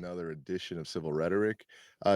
another edition of Civil Rhetoric.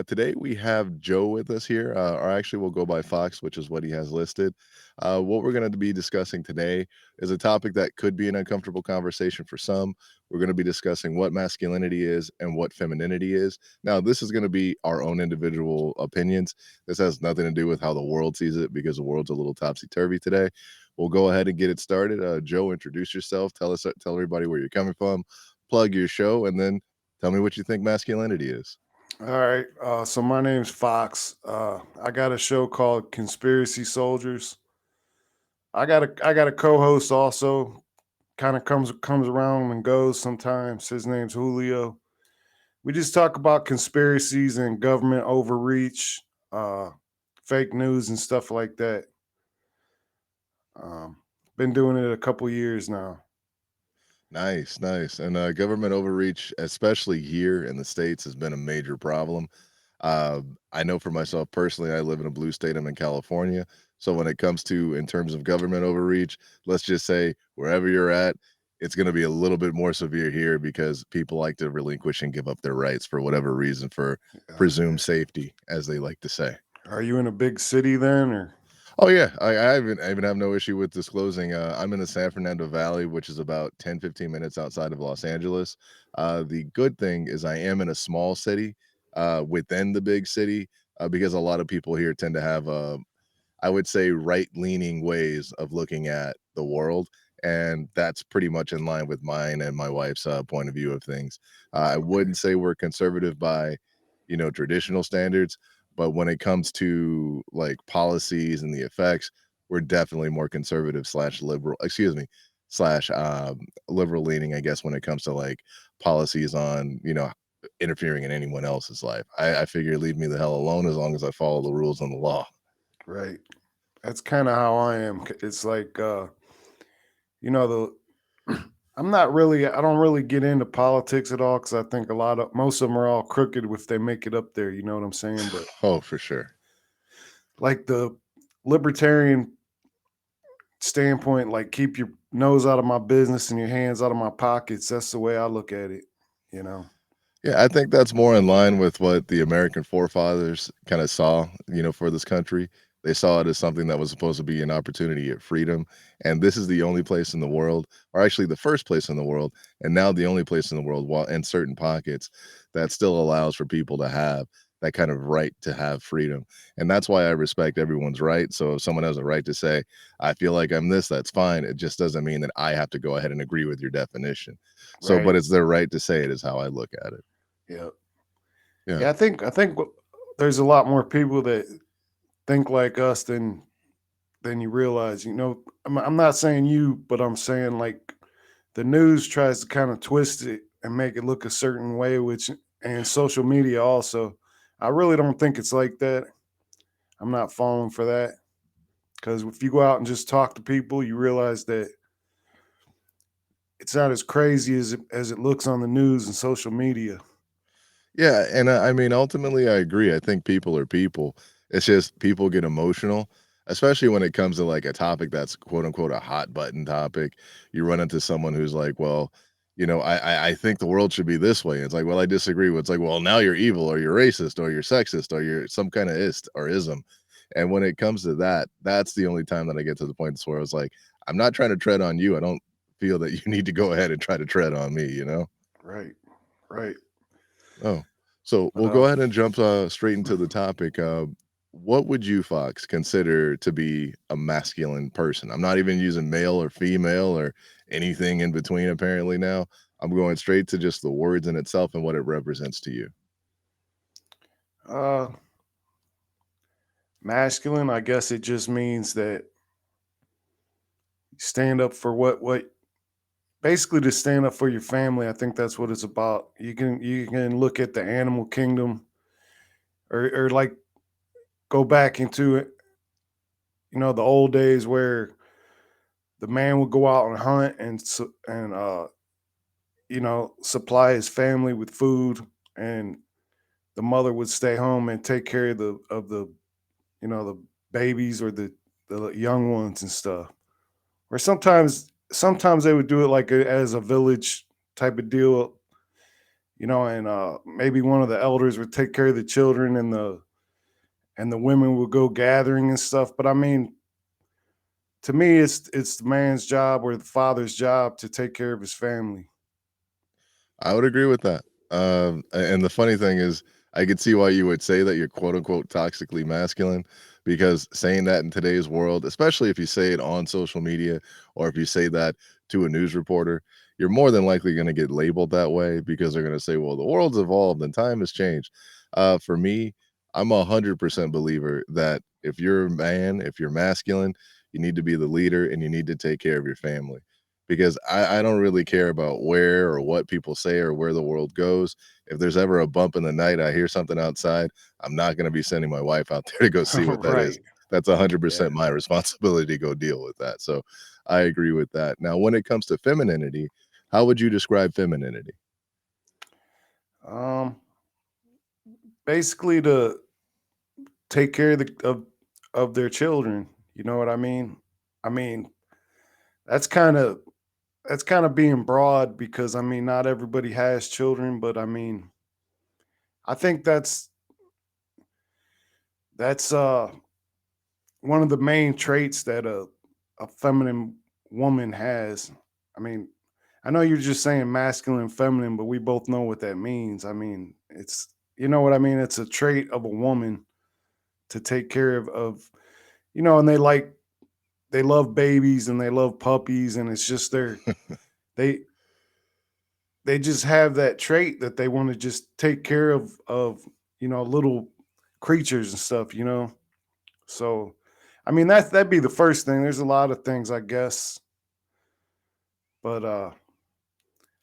Today we have Joe with us here, or actually we'll go by Fox, which is what he has listed. What we're going to be discussing today is a topic that could be an uncomfortable conversation for some. We're going to be discussing what masculinity is and what femininity is. Now, this is going to be our own individual opinions. This has nothing to do with how the world sees it because the world's a little topsy turvy today. We'll go ahead and get it started. Joe, introduce yourself. Tell everybody where you're coming from, plug your show, and then tell me what you think masculinity is. All right. So my name's Fox. I got a show called Conspiracy Soldiers. I got a co-host also. Kind of comes around and goes sometimes. His name's Julio. We just talk about conspiracies and government overreach, uh, fake news and stuff like that. Um, been doing it a couple years now. Nice, nice. And government overreach, especially here in the States, has been a major problem. I know for myself personally, I live in a blue state. I'm in California. So when it comes to in terms of government overreach, let's just say wherever you're at, it's going to be a little bit more severe here because people like to relinquish and give up their rights for whatever reason for Yeah. presumed safety, as they like to say. Are you in a big city then, or? Oh yeah, I even have no issue with disclosing. I'm in the San Fernando Valley, which is about 10-15 minutes outside of Los Angeles. The good thing is I am in a small city within the big city because a lot of people here tend to have, I would say, right-leaning ways of looking at the world, and that's pretty much in line with mine and my wife's point of view of things. I Okay. wouldn't say we're conservative by, traditional standards, but when it comes to like policies and the effects, we're definitely more conservative slash liberal. Excuse me, slash liberal leaning, I guess, when it comes to like policies on interfering in anyone else's life. I figure leave me the hell alone as long as I follow the rules and the law. Right. That's kind of how I am. It's like you know the I don't really get into politics at all because I think most of them are all crooked if they make it up there. You know what I'm saying? But Oh, for sure. like the libertarian standpoint, like keep your nose out of my business and your hands out of my pockets. That's the way I look at it. You know? Yeah, I think that's more in line with what the American forefathers kind of saw, for this country. They saw it as something that was supposed to be an opportunity at freedom. And this is the only place in the world, or actually the first place in the world, and now the only place in the world, while in certain pockets, that still allows for people to have that kind of right to have freedom. And that's why I respect everyone's right. So if someone has a right to say, I feel like I'm this, that's fine. It just doesn't mean that I have to go ahead and agree with your definition. So, but Right. it's their right to say it is how I look at it. Yeah. Yeah. Yeah. I think there's a lot more people that think like us than you realize. I'm not saying you, but I'm saying like the news tries to kind of twist it and make it look a certain way, which and social media also. I really don't think it's like that. I'm not falling for that because if you go out and just talk to people, you realize that it's not as crazy as it looks on the news and social media. Yeah, and I mean, ultimately, I agree. I think people are people. It's just people get emotional, especially when it comes to like a topic that's quote unquote a hot button topic. You run into someone who's like, "Well, I think the world should be this way." It's like, "Well, I disagree." It's like, "Well, now you're evil, or you're racist, or you're sexist, or you're some kind of ist or ism." And when it comes to that, that's the only time that I get to the point where I was like, "I'm not trying to tread on you. I don't feel that you need to go ahead and try to tread on me." You know? Right. Right. Oh, so But we'll go ahead and jump straight into the topic. What would you, Fox, consider to be a masculine person? I'm not even using male or female or anything in between, apparently, now. I'm going straight to just the words in itself and what it represents to you. uh masculine, I guess it just means that you stand up for what basically to stand up for your family. I think that's what it's about. You can look at the animal kingdom or like go back into it, the old days where the man would go out and hunt and supply his family with food, and the mother would stay home and take care of the babies or the young ones and stuff. Or sometimes they would do it like as a village type of deal. and maybe one of the elders would take care of the children, and the women would go gathering and stuff. But I mean, to me, it's the man's job or the father's job to take care of his family. I would agree with that. And the funny thing is, I could see why you would say that you're quote unquote toxically masculine, because saying that in today's world, especially if you say it on social media or if you say that to a news reporter, you're more than likely going to get labeled that way because they're going to say, well, the world's evolved and time has changed. For me, I'm 100% believer that if you're a man, if you're masculine, you need to be the leader and you need to take care of your family, because I don't really care about where or what people say or where the world goes. If there's ever a bump in the night, I hear something outside, I'm not going to be sending my wife out there to go see what that is. Right. That's Yeah. 100% my responsibility to go deal with that. So I agree with that. Now, when it comes to femininity, how would you describe femininity? Um, Basically to take care of their children. You know what I mean? I mean, that's kind of that's kind of being broad because I mean, not everybody has children, but I mean, I think that's one of the main traits that a feminine woman has. I mean, I know you're just saying masculine and feminine, but we both know what that means. I mean, it's you know what I mean? It's a trait of a woman to take care of and they love babies and they love puppies, and it's just they they just have that trait that they want to just take care of little creatures and stuff. So I mean that'd be the first thing. There's a lot of things, I guess, but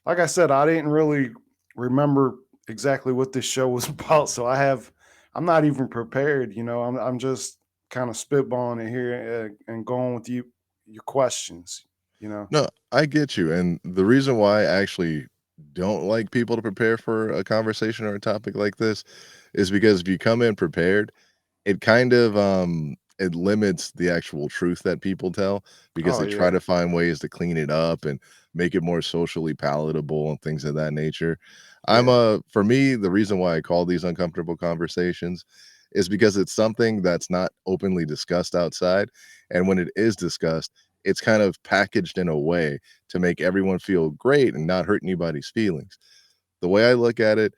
like I said, I didn't really remember exactly what this show was about, so I'm not even prepared. I'm just kind of spitballing it here, and going with your questions. No, I get you. And the reason why I actually don't like people to prepare for a conversation or a topic like this is because if you come in prepared, it kind of, it limits the actual truth that people tell because Oh they try yeah. to find ways to clean it up and make it more socially palatable and things of that nature. Yeah. For me, the reason why I call these uncomfortable conversations is because it's something that's not openly discussed outside, and when it is discussed, it's kind of packaged in a way to make everyone feel great and not hurt anybody's feelings. The way I look at it,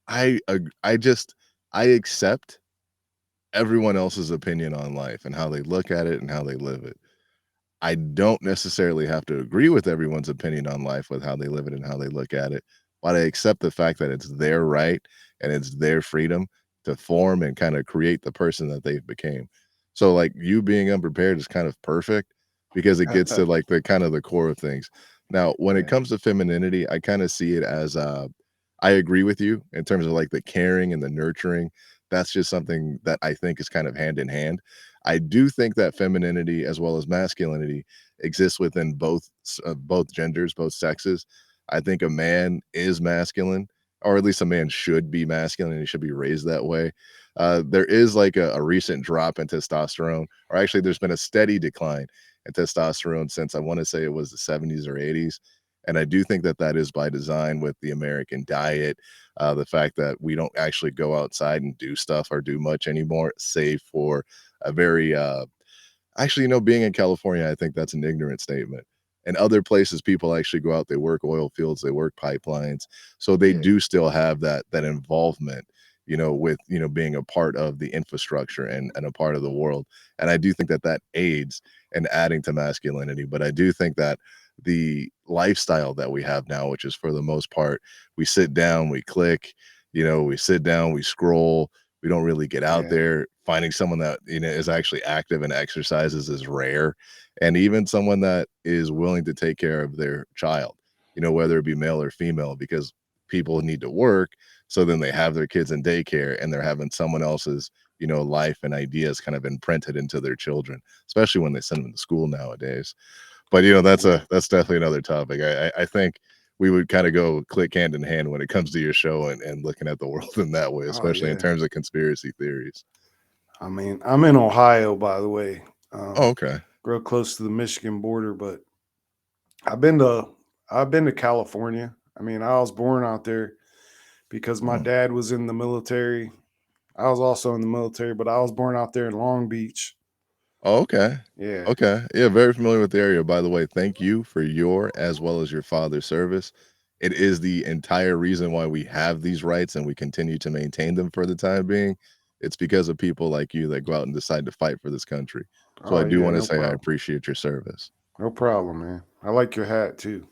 I just I accept everyone else's opinion on life and how they look at it and how they live it. I don't necessarily have to agree with everyone's opinion on life with how they live it and how they look at it, but I accept the fact that it's their right and it's their freedom to form and kind of create the person that they've became. So like you being unprepared is kind of perfect because it gets to like the kind of the core of things. Now, when it Yeah. comes to femininity, I kind of see it as I agree with you in terms of like the caring and the nurturing. That's just something that I think is kind of hand in hand. I do think that femininity as well as masculinity exists within both genders, both sexes. I think a man is masculine, or at least a man should be masculine. He should be raised that way. There is like a recent drop in testosterone, or actually, there's been a steady decline in testosterone since I want to say it was the 70s or 80s. And I do think that that is by design with the American diet, the fact that we don't actually go outside and do stuff or do much anymore, save for a very actually, being in California, I think that's an ignorant statement. In other places, people actually go out, they work oil fields, they work pipelines. So they Yeah. do still have that involvement, with, being a part of the infrastructure and a part of the world. And I do think that that aids in adding to masculinity. But I do think that the lifestyle that we have now, which is for the most part, we sit down, we click, we sit down, we scroll, we don't really get out Yeah. there. Finding someone that, is actually active and exercises is rare. And even someone that is willing to take care of their child, whether it be male or female, because people need to work. So then they have their kids in daycare and they're having someone else's, life and ideas kind of imprinted into their children, especially when they send them to school nowadays. But Yeah. that's definitely another topic. I think we would kind of go click hand in hand when it comes to your show and looking at the world in that way, Oh especially in yeah. terms of conspiracy theories. I mean, I'm in Ohio, by the way, Oh, okay. real close to the Michigan border, but I've been to I've been to California. I mean, I was born out there because my Oh. dad was in the military. I was also in the military, but I was born out there in Long Beach. Oh, okay. Yeah. Okay. Yeah, very familiar with the area. By the way, thank you for your as well as your father's service. It is the entire reason why we have these rights and we continue to maintain them for the time being. It's because of people like you that go out and decide to fight for this country. So I Oh do yeah, want to no say I problem. appreciate your service. No problem, man. I like your hat too.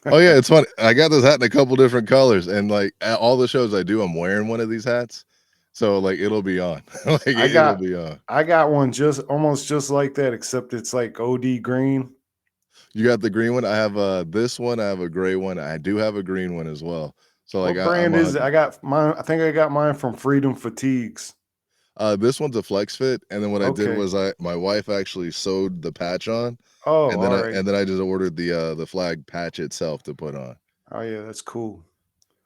Oh yeah, it's funny. I got this hat in a couple different colors, and like at all the shows I do, I'm wearing one of these hats. So like it'll be on. Like I it'll got be on. I got one just almost just like that, except it's like OD green. You got the green one? I have, this one, I have a gray one, I do have a green one as well. So, like, What I'm brand a is it? 100. I got mine. I think I got mine from Freedom Fatigues. This one's a flex fit, and then what I did Okay. was my wife actually sewed the patch on, Oh, and then all right. I just ordered the flag patch itself to put on. Oh yeah, that's cool.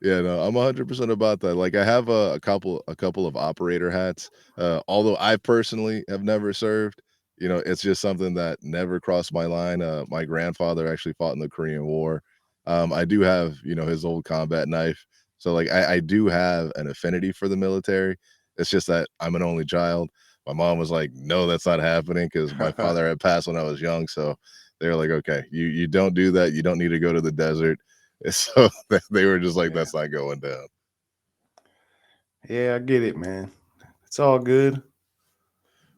Yeah, no, I'm 100% about that. Like, I have a couple of operator hats, although I personally have never served, it's just something that never crossed my line. My grandfather actually fought in the Korean War. I do have, his old combat knife. So, like, I do have an affinity for the military. It's just that I'm an only child. My mom was like, "No, that's not happening," because my father had passed when I was young, so they were like, "Okay, you don't do that. You don't need to go to the desert." So they were just like, Yeah. "That's not going down." Yeah, I get it, man. It's all good.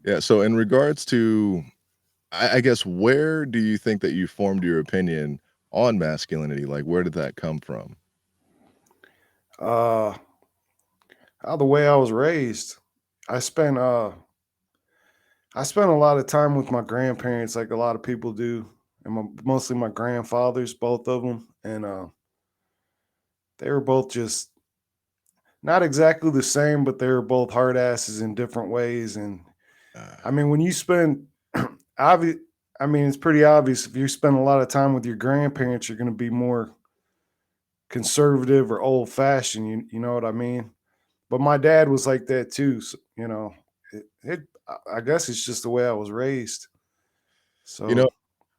Yeah, so in regards to I guess, where do you think that you formed your opinion on masculinity? Like, where did that come from? Uh how the way I was raised. I spent uh I spent a lot of time with my grandparents, like a lot of people do, and mostly my grandfathers, both of them, and they were both just not exactly the same, but they were both hard asses in different ways. And Uh, I mean, when you spend, obvious, I mean, it's pretty obvious if you spend a lot of time with your grandparents, you're going to be more conservative or old fashioned. You know what I mean? But my dad was like that too. So, I guess it's just the way I was raised. you know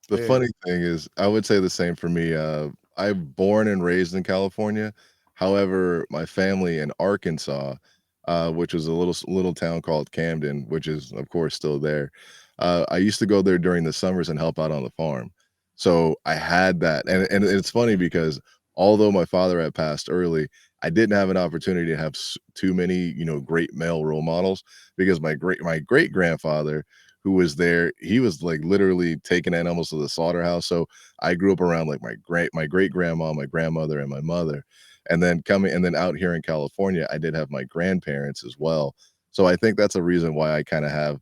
So The yeah. funny thing is, I would say the same for me. I'm born and raised in California. However, my family in Arkansas, which is a little town called Camden, which is of course still there. I used to go there during the summers and help out on the farm. So I had that, and it's funny because although my father had passed early, I didn't have an opportunity to have too many, great male role models because my great grandfather who was there, he was, like, literally taking animals to the slaughterhouse, so I grew up around, like, my great grandma, my grandmother, and my mother, and then out here in California, I did have my grandparents as well, so I think that's a reason why I kinda have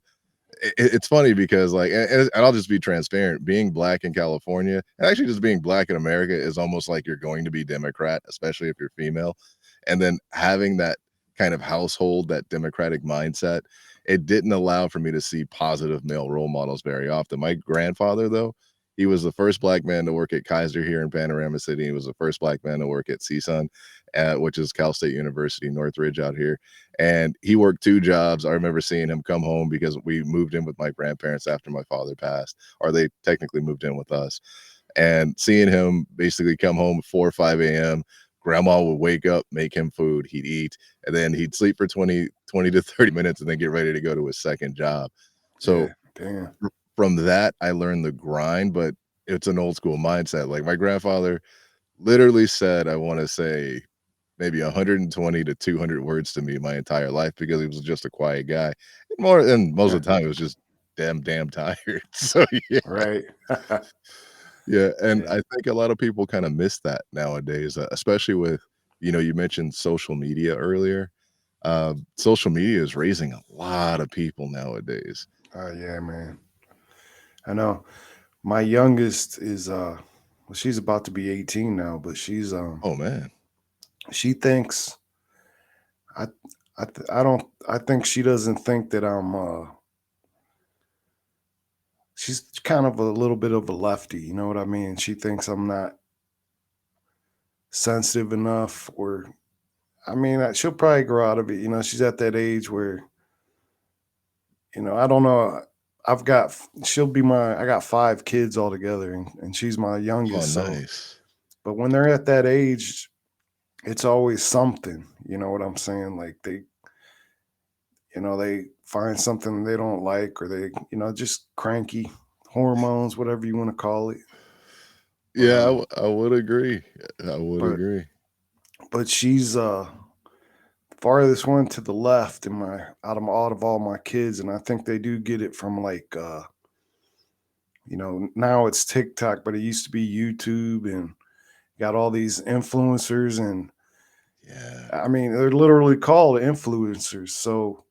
it's funny because, like and I'll just be transparent, being black in California and actually just being black in America is almost like you're going to be Democrat, especially if you're female, and then having that kind of household, that democratic mindset, it didn't allow for me to see positive male role models very often. My grandfather, though, he was the first black man to work at Kaiser here in Panorama City. He was the first black man to work at CSUN, which is Cal State University, Northridge out here, and he worked 2 jobs. I remember seeing him come home because we moved in with my grandparents after my father passed, or they technically moved in with us, and seeing him basically come home at 4 or 5 a.m., grandma would wake up, make him food, he'd eat, and then he'd sleep for 20 to 30 minutes and then get ready to go to his second job. So, Yeah. Damn. from that, I learned the grind, but it's an old school mindset. Like, my grandfather literally said, I wanna say maybe 120 to 200 words to me my entire life because he was just a quiet guy. And most of the time, it was just damn tired. So, yeah. Right. Yeah, and Yeah. I think a lot of people kinda miss that nowadays, especially with you mentioned social media earlier. Social media is raising a lot of people nowadays. Oh yeah, man. I know. My youngest is well, she's about to be 18 now, but Oh, man. she thinks I I don't I think she doesn't think that she's kind of a little bit of a lefty, you know what I mean? She thinks I'm not sensitive enough, or I mean, she'll probably grow out of it, she's at that age where, I don't know. She'll be I got 5 kids altogether, and she's my Oh, youngest. So nice. But when they're at that age, it's always something. You know what I'm saying? Like they find something they don't like, or they, just cranky hormones, whatever you want to call it. But Yeah, I would agree. I would but agree. but she's farthest one to the left in my out of all my kids, and I think they do get it from like now it's TikTok, but it used to be YouTube, and got all these influencers, and Yeah, I mean they're literally called influencers. So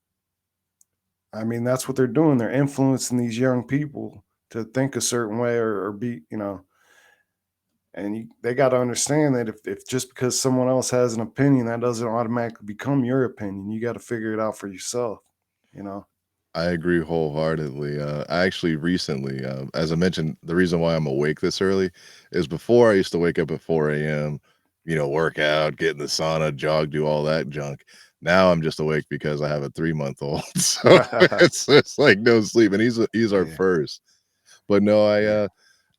I mean that's what they're doing. They're influencing these young people to think a certain way, or be, and they got to understand that if just because someone else has an opinion, that doesn't automatically become your opinion. You got to figure it out for yourself. You know. I agree wholeheartedly. I actually recently, as I mentioned, the reason why I'm awake this early is before I used to wake up at 4 a.m., work out, get in the sauna, jog, do all that junk. Now I'm just awake because I have a 3-month old. So it's like no sleep. And he's our Yeah, first. But no, yeah,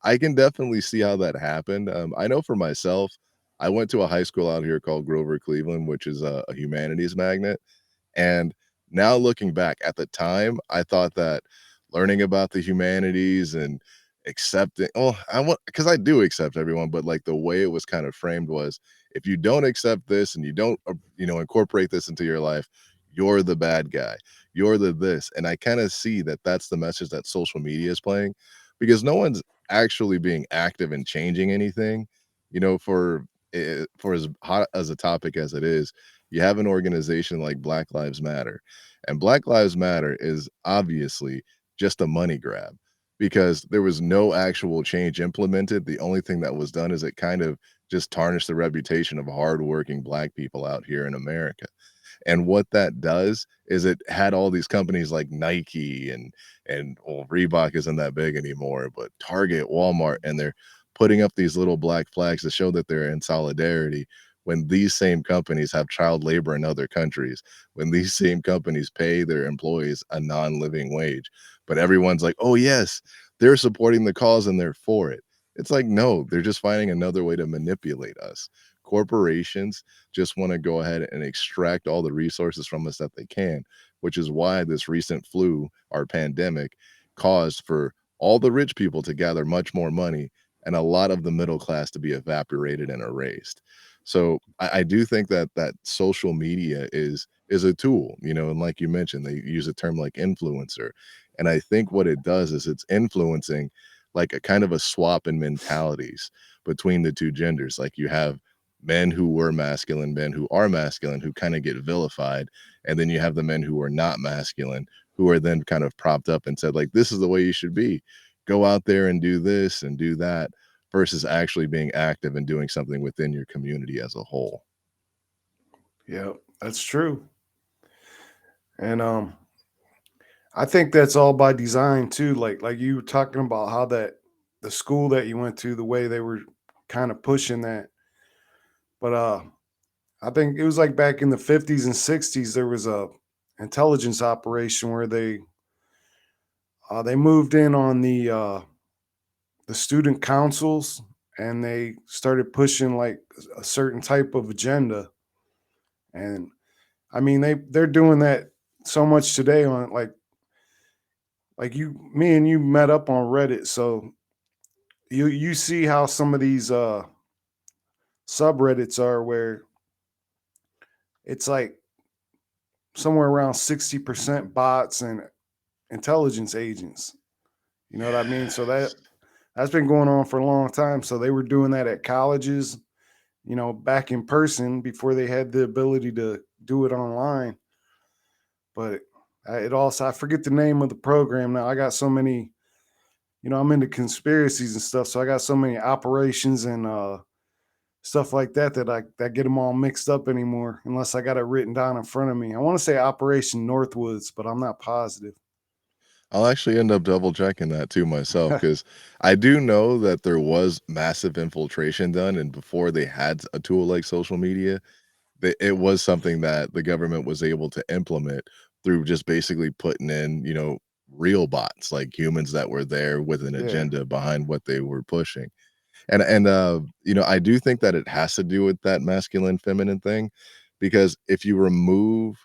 I can definitely see how that happened. I know for myself, I went to a high school out here called Grover Cleveland, which is a humanities magnet. And now looking back at the time, I thought that learning about the humanities and accepting, oh, I want, because I do accept everyone, but like the way it was kind of framed was, if you don't accept this and you don't, incorporate this into your life, you're the bad guy. You're the this. And I kind of see that that's the message that social media is playing, because no one's actually being active and changing anything, for as hot as a topic as it is. You have an organization like Black Lives Matter, and Black Lives Matter is obviously just a money grab, because there was no actual change implemented. The only thing that was done is it kind of just tarnished the reputation of hardworking Black people out here in America. And what that does is it had all these companies like Nike and well, Reebok isn't that big anymore, but Target, Walmart, and they're putting up these little black flags to show that they're in solidarity, when these same companies have child labor in other countries, when these same companies pay their employees a non-living wage. But everyone's like, "Oh yes, they're supporting the cause and they're for it." It's like, no, they're just finding another way to manipulate us. Corporations just want to go ahead and extract all the resources from us that they can, which is why this recent flu, our pandemic, caused for all the rich people to gather much more money and a lot of the middle class to be evaporated and erased. So I do think that social media is a tool, and like you mentioned, they use a term like influencer. And I think what it does is it's influencing like a kind of a swap in mentalities between the two genders. Like you have men who were masculine, men who are masculine, who kind of get vilified. And then you have the men who are not masculine, who are then kind of propped up and said, like, this is the way you should be. Go out there and do this and do that, versus actually being active and doing something within your community as a whole. yeah. That's true. And I think that's all by design too. Like you were talking about how that the school that you went to, the way they were kind of pushing that. But I think it was like back in the 50s and 60s, there was a intelligence operation where they moved in on the student councils, and they started pushing like a certain type of agenda. And I mean they're doing that so much today on like you me and you met up on Reddit, so you see how some of these subreddits are, where it's like somewhere around 60% bots and intelligence agents. You know what I mean? So Yes. that's been going on for a long time. So they were doing that at colleges, back in person before they had the ability to do it online. But it also, I forget the name of the program now. I got so many, I'm into conspiracies and stuff, so I got so many operations and stuff like that that get them all mixed up anymore, unless I got it written down in front of me. I want to say Operation Northwoods, but I'm not positive. I'll actually end up double checking that too myself, because I do know that there was massive infiltration done, and before they had a tool like social media, it was something that the government was able to implement through just basically putting in, real bots, like humans that were there with an Yeah. agenda behind what they were pushing. And I do think that it has to do with that masculine feminine thing, because if you remove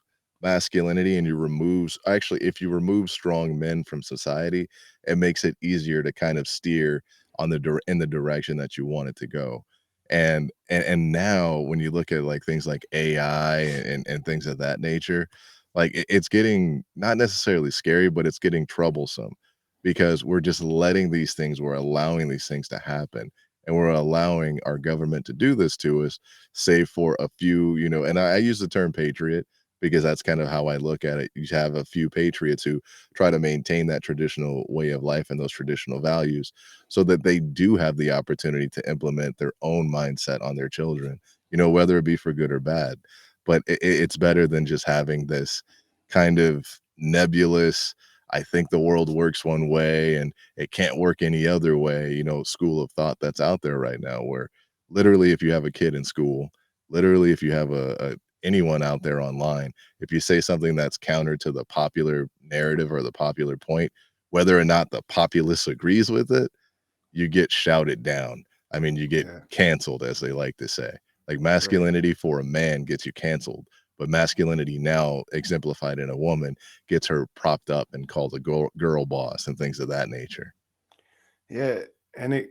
masculinity and you remove actually, if you remove strong men from society, it makes it easier to kind of steer on in the direction that you want it to go. And now when you look at, like, things like AI and things of that nature, like, it's getting not necessarily scary, but it's getting troublesome because we're just letting these things we're allowing these things to happen, and we're allowing our government to do this to us, save for a few, and I use the term patriot because that's kind of how I look at it. You have a few patriots who try to maintain that traditional way of life and those traditional values so that they do have the opportunity to implement their own mindset on their children, whether it be for good or bad. But it's better than just having this kind of nebulous, I think the world works one way and it can't work any other way, school of thought that's out there right now, where literally if you have a kid in school, literally if you have a anyone out there online, if you say something that's counter to the popular narrative or the popular point, whether or not the populace agrees with it, you get shouted down. I mean, you get Yeah, canceled, as they like to say. Like, right. masculinity for a man gets you canceled, but masculinity now exemplified in a woman gets her propped up and called a girl boss and things of that nature. Yeah, and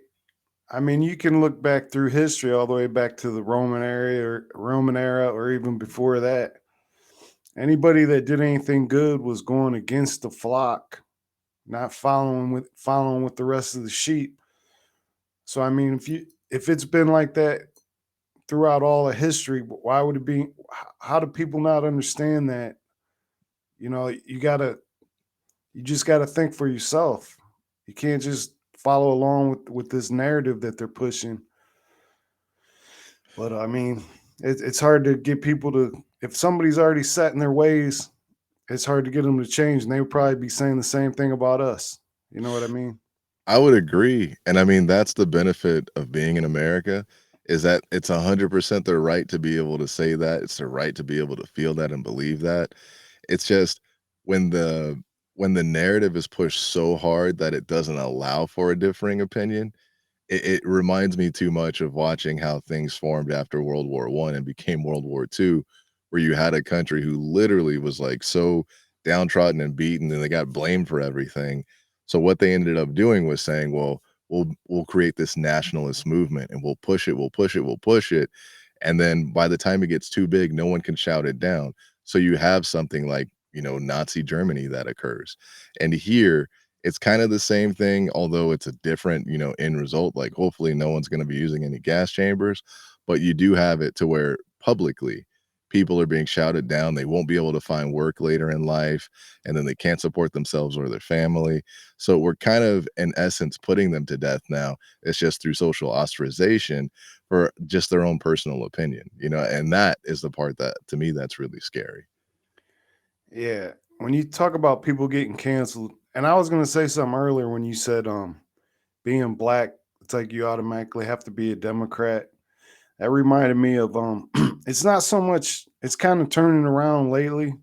I mean, you can look back through history all the way back to the Roman era, or even before that. Anybody that did anything good was going against the flock, not following with the rest of the sheep. So I mean, if it's been like that throughout all of history, why would it be? How do people not understand that? You just gotta think for yourself. You can't just follow along with this narrative that they're pushing. But I mean, it's hard to get people to, if somebody's already set in their ways, it's hard to get them to change, and they would probably be saying the same thing about us. You know what I mean? I would agree, and I mean, that's the benefit of being in America, is that it's 100% their right to be able to say that, it's their right to be able to feel that and believe that. It's just when the narrative is pushed so hard that it doesn't allow for a differing opinion, it reminds me too much of watching how things formed after World War One and became World War II, where you had a country who literally was, like, so downtrodden and beaten, and they got blamed for everything. So what they ended up doing was saying, "Well, we'll create this nationalist movement, and we'll push it, we'll push it, we'll push it." And then by the time it gets too big, no one can shout it down. So you have something like, Nazi Germany that occurs. And here, it's kind of the same thing, although it's a different, end result. Like, hopefully, no one's going to be using any gas chambers, but you do have it to where publicly people are being shouted down. They won't be able to find work later in life, and then they can't support themselves or their family. So we're kind of, in essence, putting them to death now. It's just through social ostracization for just their own personal opinion, and that is the part that to me that's really scary. Yeah. When you talk about people getting canceled, and I was gonna say something earlier when you said being black, it's like you automatically have to be a Democrat. That reminded me of it's not so much, it's kind of turning around lately.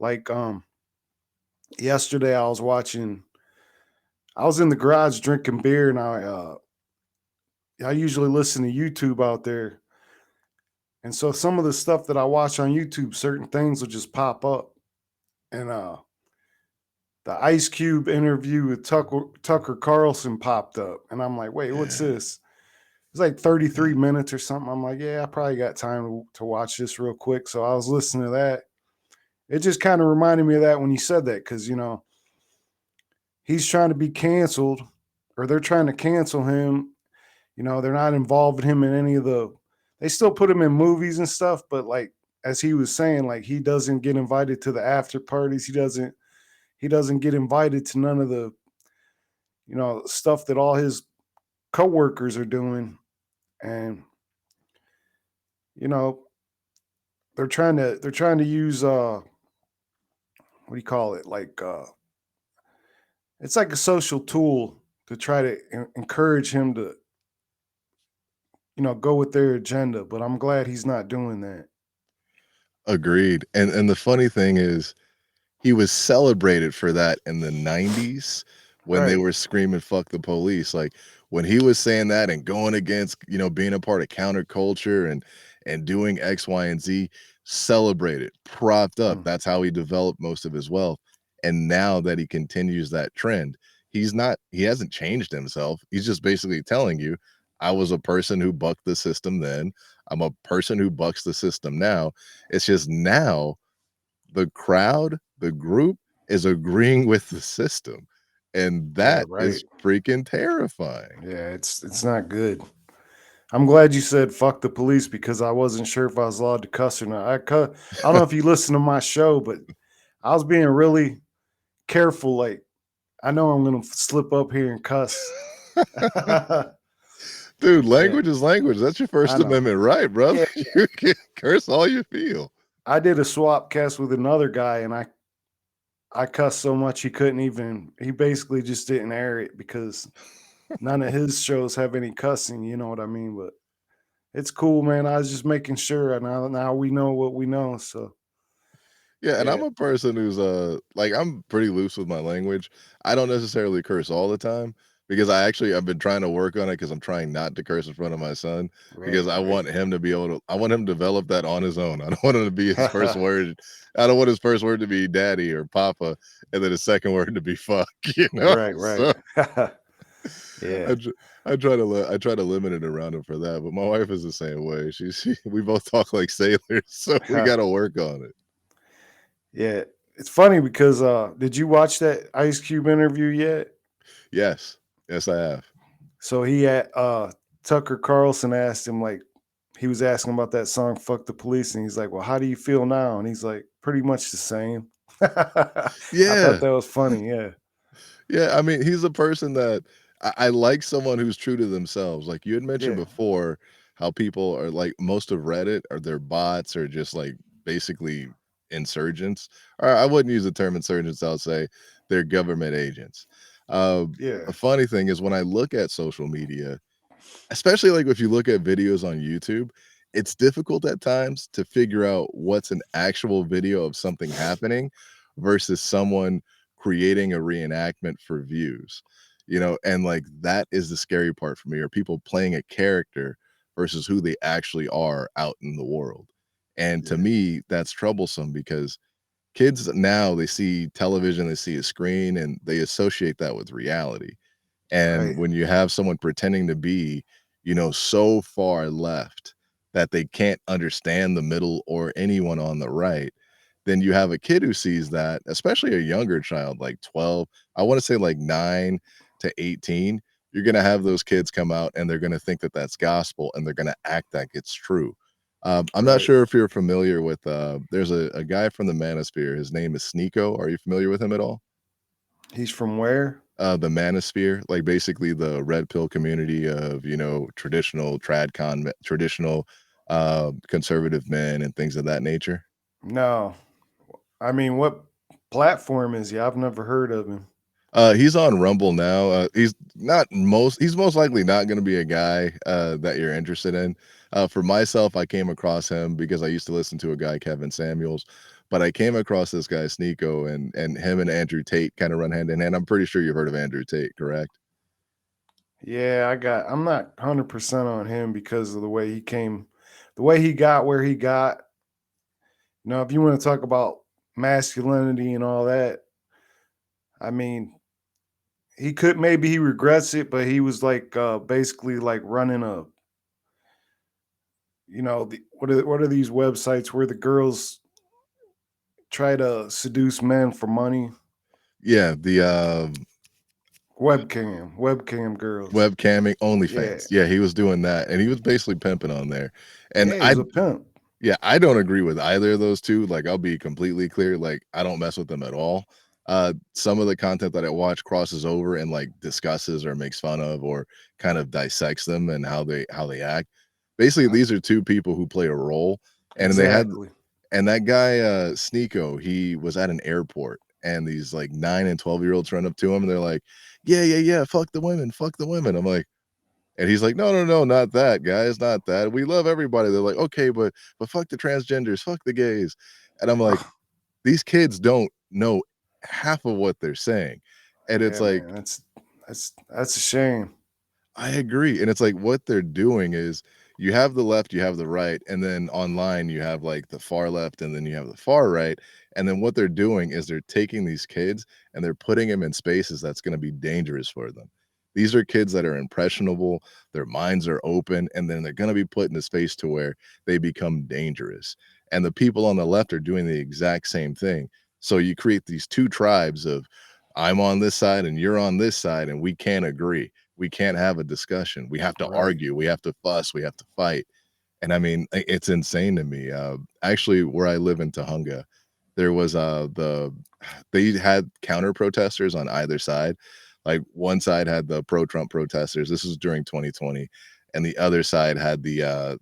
Like yesterday I was in the garage drinking beer, and I usually listen to YouTube out there. And so some of the stuff that I watch on YouTube, certain things will just pop up. And the Ice Cube interview with Tucker Carlson popped up. And I'm like, wait, what's Yeah, this? It's like 33 yeah. minutes or something. I'm like, yeah, I probably got time to watch this real quick. So I was listening to that. It just kind of reminded me of that when you said that, because, he's trying to be canceled, or they're trying to cancel him. They're not involving him in any of they still put him in movies and stuff, but like, as he was saying, like, he doesn't get invited to the after parties. He doesn't get invited to none of the, stuff that all his coworkers are doing. And, you know, they're trying to use what do you call it? Like it's like a social tool to try to encourage him to, go with their agenda. But I'm glad he's not doing that. Agreed. And the funny thing is, he was celebrated for that in the '90s when they Right. were screaming "fuck the police." Like when he was saying that and going against, being a part of counterculture and doing X, Y, and Z, celebrated, propped up. Mm. That's how he developed most of his wealth. And now that he continues that trend, he hasn't changed himself. He's just basically telling you, I was a person who bucked the system then. I'm a person who bucks the system now. It's just now the crowd, the group is agreeing with the system. And Yeah, that right. is freaking terrifying. Yeah, it's not good. I'm glad you said "fuck the police" because I wasn't sure if I was allowed to cuss or not. I don't know if you listen to my show, but I was being really careful. Like, I know I'm gonna slip up here and cuss. Dude, Yeah, language is language. That's your I First know. Amendment right, brother. Yeah, You can curse all you feel. I did a swap cast with another guy, and I cussed so much he couldn't even. He basically just didn't air it because none of his shows have any cussing. You know what I mean? But it's cool, man. I was just making sure, and now we know what we know. So Yeah, and yeah, I'm a person who's like I'm pretty loose with my language. I don't necessarily curse all the time because I've been trying to work on it because I'm trying not to curse in front of my son because right, right. I want him to develop that on his own. I don't want him to be his first word. I don't want his first word to be daddy or papa and then his second word to be fuck, you know? Right, right. So Yeah. I tr I try to limit it around him for that, but my wife is the same way. She we both talk like sailors, so we gotta work on it. Yeah. It's funny because, did you watch that Ice Cube interview yet? Yes. Yes, I have. So he had, Tucker Carlson asked him, like, he was asking about that song "Fuck the Police," and he's like, "Well, how do you feel now?" And he's like, "Pretty much the same." I thought Yeah. that was funny. Yeah. Yeah, I mean, he's a person that I like someone who's true to themselves. Like you had mentioned Yeah. before, how people are like most of Reddit are their bots or just like basically insurgents. Or I wouldn't use the term insurgents, I'll say they're government agents. Yeah. The funny thing is when I look at social media, especially, like, if you look at videos on YouTube, it's difficult at times to figure out what's an actual video of something happening versus someone creating a reenactment for views, and, like, that is the scary part for me, are people playing a character versus who they actually are out in the world, and to Yeah. me, that's troublesome because kids now, they see television, they see a screen, and they associate that with reality. And Right. when you have someone pretending to be, so far left that they can't understand the middle or anyone on the right, then you have a kid who sees that, especially a younger child, like 12, I wanna say like 9 to 18, you're gonna have those kids come out and they're gonna think that that's gospel and they're gonna act like it's true. I'm not Right. sure if you're familiar with, there's a guy from the Manosphere, his name is Sneeko, are you familiar with him at all? He's from where? The Manosphere, like, basically the red pill community of, traditional, conservative men and things of that nature. No. I mean, what platform is he? I've never heard of him. He's on Rumble now, he's most likely not gonna be a guy, that you're interested in. For myself, I came across him because I used to listen to a guy, Kevin Samuels, but I came across this guy, Sneeko, and him and Andrew Tate kinda run hand in hand. I'm pretty sure you've heard of Andrew Tate, correct? Yeah, I'm not 100% on him because of the way he got where he got. If you want to talk about masculinity and all that, I mean, maybe he regrets it, but he was like basically like running what are these websites where the girls try to seduce men for money? Yeah, Webcam girls. webcamming, Yeah. OnlyFans. Yeah, he was doing that, and he was basically pimping on there, and Yeah, he was a pimp. I don't agree with either of those 2, like, I'll be completely clear, like, I don't mess with them at all. Some of the content that I watch crosses over and, like, discusses or makes fun of or kind of dissects them and how they act. Basically, Uh, these are 2 people who play a role, and exactly. that guy, Sneeko, he was at an airport, and these, like, 9 and 12-year-olds run up to him, and they're like, "Yeah, yeah, yeah, fuck the women, fuck the women." I'm like, and he's like, "No, no, no, not that, guys, not that. We love everybody." They're like, "Okay, but fuck the transgenders, fuck the gays." And I'm like, "These kids don't know half of what they're saying." And it's Yeah, like, man, that's a shame. I agree, and it's like what they're doing is you have the left, you have the right, and then online you have, like, the far left, and then you have the far right, and then what they're doing is they're taking these kids and they're putting them in spaces that's gonna be dangerous for them. These are kids that are impressionable, their minds are open, and then they're gonna be put in a space to where they become dangerous, and the people on the left are doing the exact same thing. So you create these 2 tribes of, "I'm on this side and you're on this side, and we can't agree." We can't have a discussion. We have to Right. argue, we have to fuss, we have to fight, and I mean, it's insane to me. Actually, where I live in Tujunga, there was, they had counter protesters on either side. Like, one side had the pro-Trump protesters, this was during 2020, and the other side had the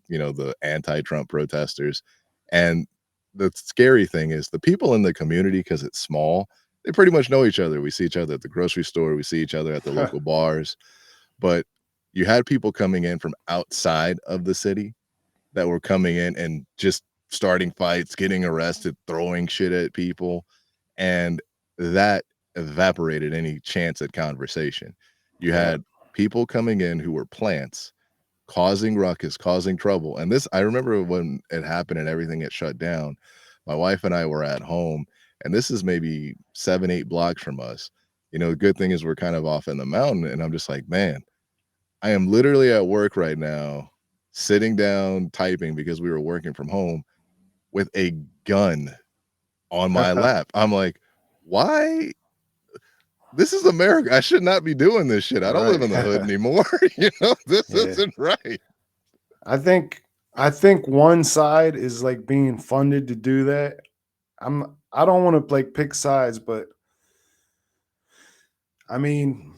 anti-Trump protesters, and the scary thing is the people in the community, because it's small, they pretty much know each other. We see each other at the grocery store, we see each other at the local bars, but you had people coming in from outside of the city that were coming in and just starting fights, getting arrested, throwing shit at people, and that evaporated any chance at conversation. You Yeah. had people coming in who were plants, causing ruckus, causing trouble, and this I remember when it happened and everything get shut down, my wife and I were at home, and this is maybe 7, 8 blocks from us. The good thing is we're kind of off in the mountain, and I'm just like, "Man, I am literally at work right now, sitting down typing because we were working from home with a gun on my lap." I'm like, "Why? This is America. I should not be doing this shit. I don't live Right. in the hood anymore." This Yeah. isn't right. I think I think one side is like being funded to do that. I don't want to like pick sides, but I mean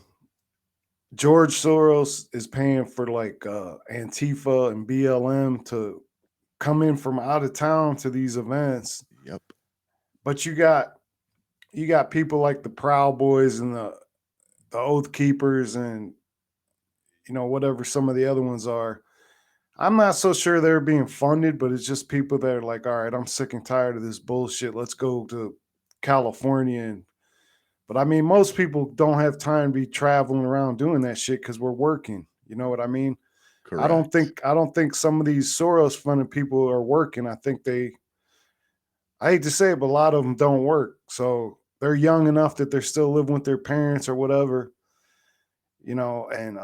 George Soros is paying for like Antifa and BLM to come in from out of town to these events, Yep, but you got people like the Proud Boys and the Oath Keepers and whatever some of the other ones are. I'm not so sure they're being funded, but it's just people that are like, all right, I'm sick and tired of this bullshit. Let's go to California. But I mean, most people don't have time to be traveling around doing that shit because we're working. You know what I mean? I don't correct. think I don't think some of these Soros funded people are working. I think I hate to say it, but a lot of them don't work. So they're young enough that they're still living with their parents or whatever, and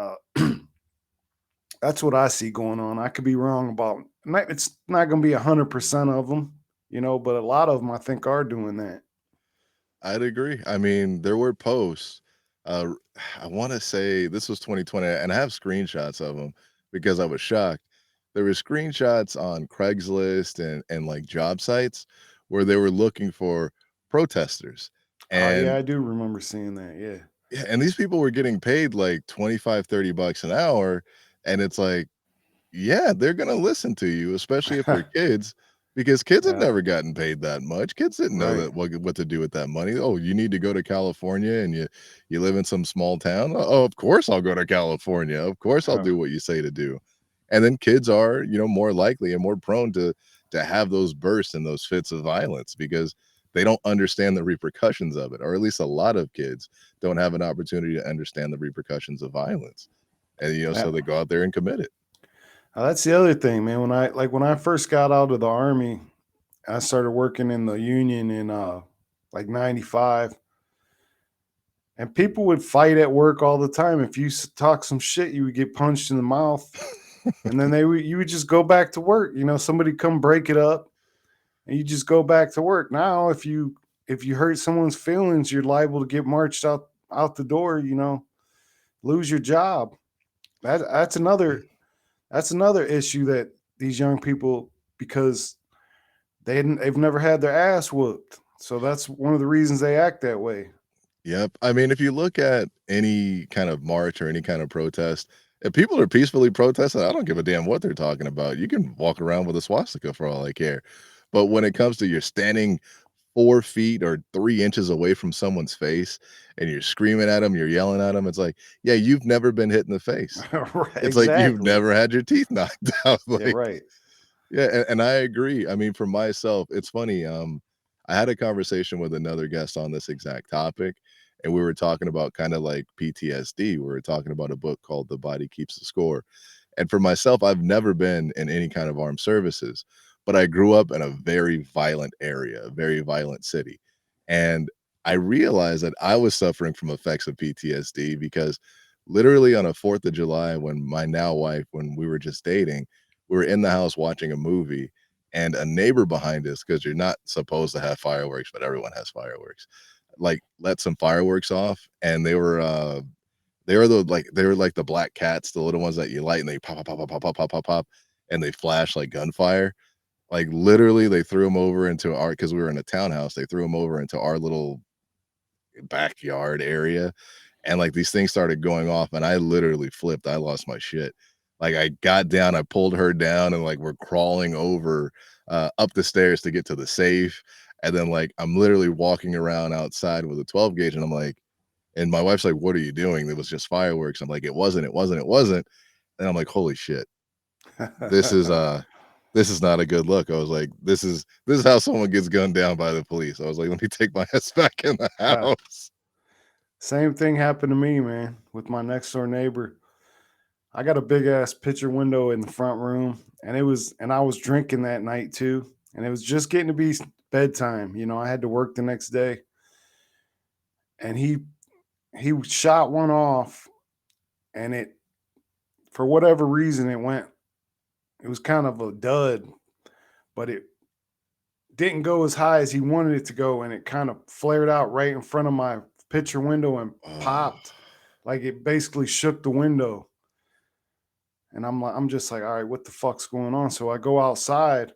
that's what I see going on. I could be wrong about it's not going to be 100% of them, but a lot of them I think are doing that. I'd agree. I mean, there were posts, uh, I wanna say this was 2020, and I have screenshots of them because I was shocked. There were screenshots on Craigslist and, like, job sites where they were looking for protesters, Oh yeah, and I do remember seeing that. Yeah. yeah, and these people were getting paid, like, 25, $30 an hour, and it's like, yeah, they're gonna listen to you, especially if they're kids, because kids have Yeah. never gotten paid that much. Kids didn't know Right. that what to do with that money. "Oh, you need to go to California and you live in some small town? Oh, of course I'll go to California. Of course I'll Huh. do what you say to do." And then kids are, more likely and more prone to have those bursts and those fits of violence because they don't understand the repercussions of it, or at least a lot of kids don't have an opportunity to understand the repercussions of violence. And, Yeah. so they go out there and commit it. That's the other thing, man. When I first got out of the army, I started working in the union in like 95, and people would fight at work all the time. If you talk some shit, you would get punched in the mouth, and then you would just go back to work. Somebody come break it up, and you just go back to work. Now, if you hurt someone's feelings, you're liable to get marched out the door. Lose your job. That's another issue that these young people, because they've never had their ass whooped. So that's one of the reasons they act that way. Yep. I mean, if you look at any kind of march or any kind of protest, if people are peacefully protesting, I don't give a damn what they're talking about. You can walk around with a swastika for all I care. But when it comes to you're standing 4 feet or 3 inches away from someone's face and you're screaming at them, you're yelling at them, it's like, yeah, you've never been hit in the face. Right, It's like you've exactly. never had your teeth knocked out. Yeah, Like, right. yeah, and I agree. I mean, for myself, it's funny, I had a conversation with another guest on this exact topic, and we were talking about kinda like PTSD. We were talking about a book called The Body Keeps the Score, and for myself, I've never been in any kind of armed services, but I grew up in a very violent area, a very violent city. And I realized that I was suffering from effects of PTSD because literally on a 4th of July, when my now wife, when we were just dating, we were in the house watching a movie, and a neighbor behind us, because you're not supposed to have fireworks, but everyone has fireworks, like, let some fireworks off, and they were like the black cats, the little ones that you light and they pop, pop, pop, pop, pop, pop, pop, pop, pop, and they flash like gunfire. Like, literally, they threw them over into our, because we were in a townhouse, they threw them over into our little backyard area, and, like, these things started going off, and I literally flipped, I lost my shit. Like, I got down, I pulled her down, and, like, we're crawling over, up the stairs to get to the safe, and then, like, I'm literally walking around outside with a 12 gauge, and I'm like, and my wife's like, "What are you doing?" It was just fireworks. I'm like, "It wasn't, it wasn't, it wasn't." And I'm like, "Holy shit. This is, this is not a good look." I was like, this is how someone gets gunned down by the police." I was like, "Let me take my ass back in the house." Same thing happened to me, man, with my next door neighbor. I got a big ass picture window in the front room, and I was drinking that night too, and it was just getting to be bedtime. You know, I had to work the next day, and he shot one off, and it for whatever reason it went. It was kind of a dud, but it didn't go as high as he wanted it to go, and it kind of flared out right in front of my picture window and Oh, popped. Like it basically shook the window. And I'm just like, all right, what the fuck's going on? So I go outside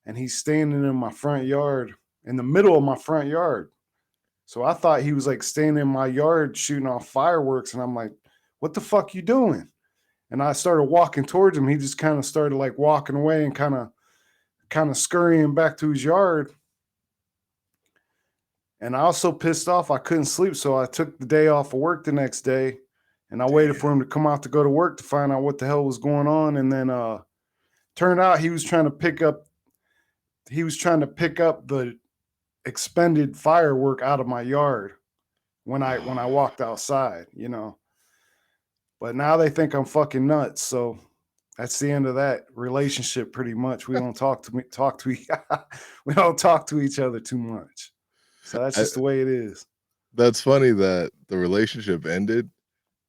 and he's standing in my front yard, in the middle of my front yard. So I thought he was like standing in my yard shooting off fireworks. And I'm like, what the fuck you doing? And I started walking towards him. He just kind of started like walking away and kind of scurrying back to his yard. And I was so pissed off I couldn't sleep. So I took the day off of work the next day and I waited for him damn. to come out to go to work to find out what the hell was going on. And then turned out he was trying to pick up the expended firework out of my yard when I walked outside, you know. But now they think I'm fucking nuts. So that's the end of that relationship pretty much. We don't we don't talk to each other too much. So that's I just the way it is. That's funny that the relationship ended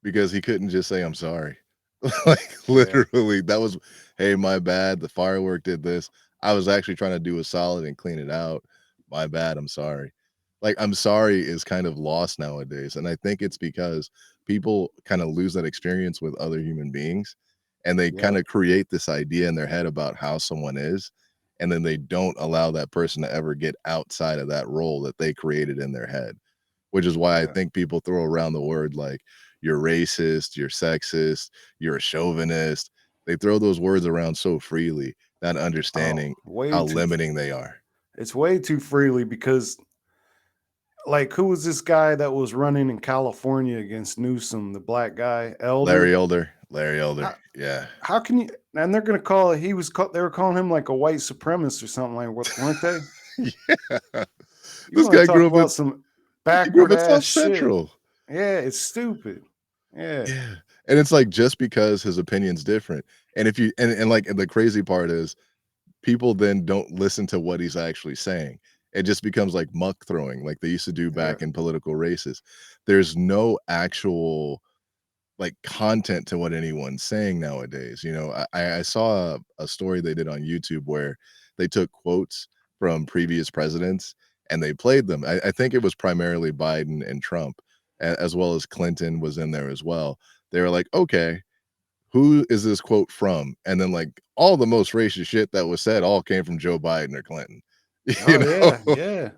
because he couldn't just say, "I'm sorry." Like, Yeah. literally, that was, "Hey, my bad, the firework did this. I was actually trying to do a solid and clean it out. My bad, I'm sorry." Like, "I'm sorry" is kind of lost nowadays, and I think it's because people kinda lose that experience with other human beings, and they Yep. kinda create this idea in their head about how someone is, and then they don't allow that person to ever get outside of that role that they created in their head, which is why I Yeah. think people throw around the word like, "You're racist, you're sexist, you're a chauvinist." They throw those words around so freely, not Oh, understanding way how too limiting they are. it's way too freely because like who was this guy that was running in California against Newsom, the black guy, Larry Elder? Elder, Larry Elder, How yeah. how can you and they're gonna call he was they were calling him like a white supremacist or something like what weren't they? Yeah. You This want guy to talk grew up about in some he grew up backward in ass South shit. Central. Yeah, it's stupid. Yeah. Yeah, and it's like just because his opinion's different, and if you like, and the crazy part is people then don't listen to what he's actually saying. It just becomes like muck throwing, like they used to do Yeah. back in political races. There's no actual like content to what anyone's saying nowadays. You know, I saw a story they did on YouTube where they took quotes from previous presidents and they played them. I think it was primarily Biden and Trump, as well as Clinton was in there as well. They were like, okay, who is this quote from? And then like all the most racist shit that was said all came from Joe Biden or Clinton. You Oh know, yeah, yeah.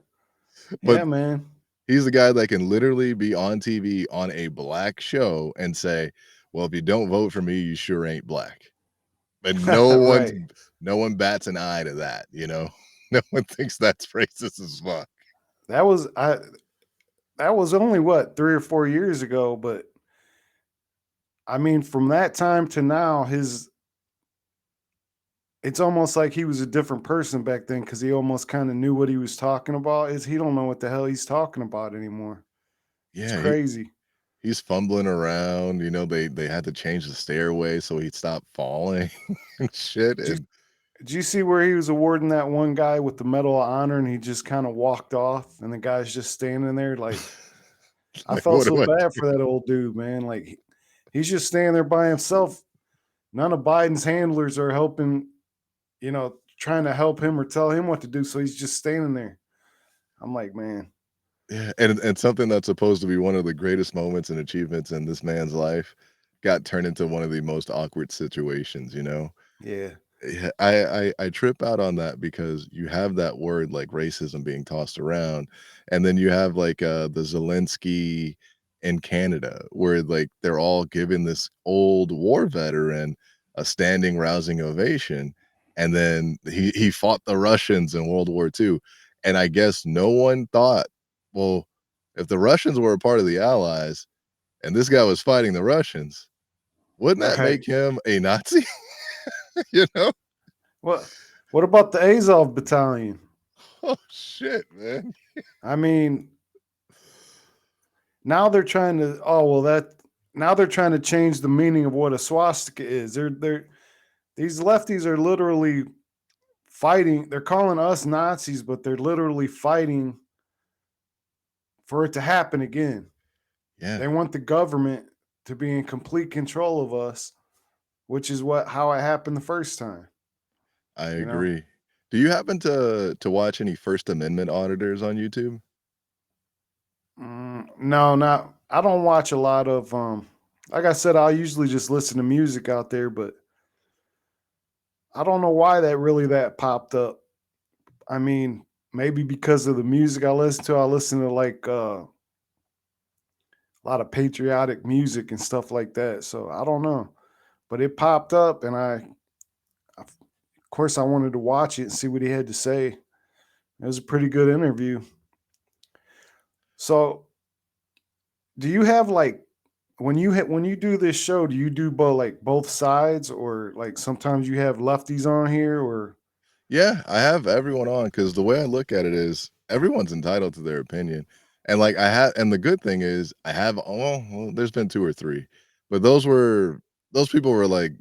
but Yeah, man. he's the guy that can literally be on TV on a black show and say, "Well, if you don't vote for me, you sure ain't black." But Right. no one bats an eye to that, you know? No one thinks that's racist as fuck. That was I that was only what 3 or 4 years ago, but I mean from that time to now his it's almost like he was a different person back then because he almost kind of knew what he was talking about. Is he don't know what the hell he's talking about anymore. It's Yeah, crazy. he's fumbling around, they had to change the stairway so he'd stop falling and shit, Did you and did you see where he was awarding that one guy with the Medal of Honor and he just kinda walked off and the guy's just standing there like, I like, felt what so do I bad do? for that old dude, man, like, he's just standing there by himself. None of Biden's handlers are helping, trying to help him or tell him what to do, so he's just standing there. I'm like, "Man." Yeah, and something that's supposed to be one of the greatest moments and achievements in this man's life got turned into one of the most awkward situations, you know? Yeah. Yeah, I trip out on that because you have that word like racism being tossed around, and then you have like the Zelensky in Canada where like they're all giving this old war veteran a standing rousing ovation, and then he fought the Russians in World War II, and I guess no one thought, well, if the Russians were a part of the Allies and this guy was fighting the Russians, wouldn't that Right. make him a Nazi? You know? What what about the Azov Battalion? Oh, shit, man. I mean, now they're trying to oh, well, that now they're trying to change the meaning of what a swastika is. They're these lefties are literally fighting. They're calling us Nazis, but they're literally fighting for it to happen again. Yeah, They want the government to be in complete control of us, which is what how it happened the first time, I you know? agree. Do you happen to watch any First Amendment auditors on YouTube? No, not I don't watch a lot of like I said, I'll usually just listen to music out there, but I don't know why that popped up. I mean, maybe because of the music I listen to. I listen to like a lot of patriotic music and stuff like that. So I don't know. But it popped up and of course I wanted to watch it and see what he had to say. It was a pretty good interview. So do you have like when you do this show, do you do both sides or like sometimes you have lefties on here or Yeah, I have everyone on because the way I look at it is everyone's entitled to their opinion, and, like, and the good thing is I have well, there's been 2 or 3, but those people were, like,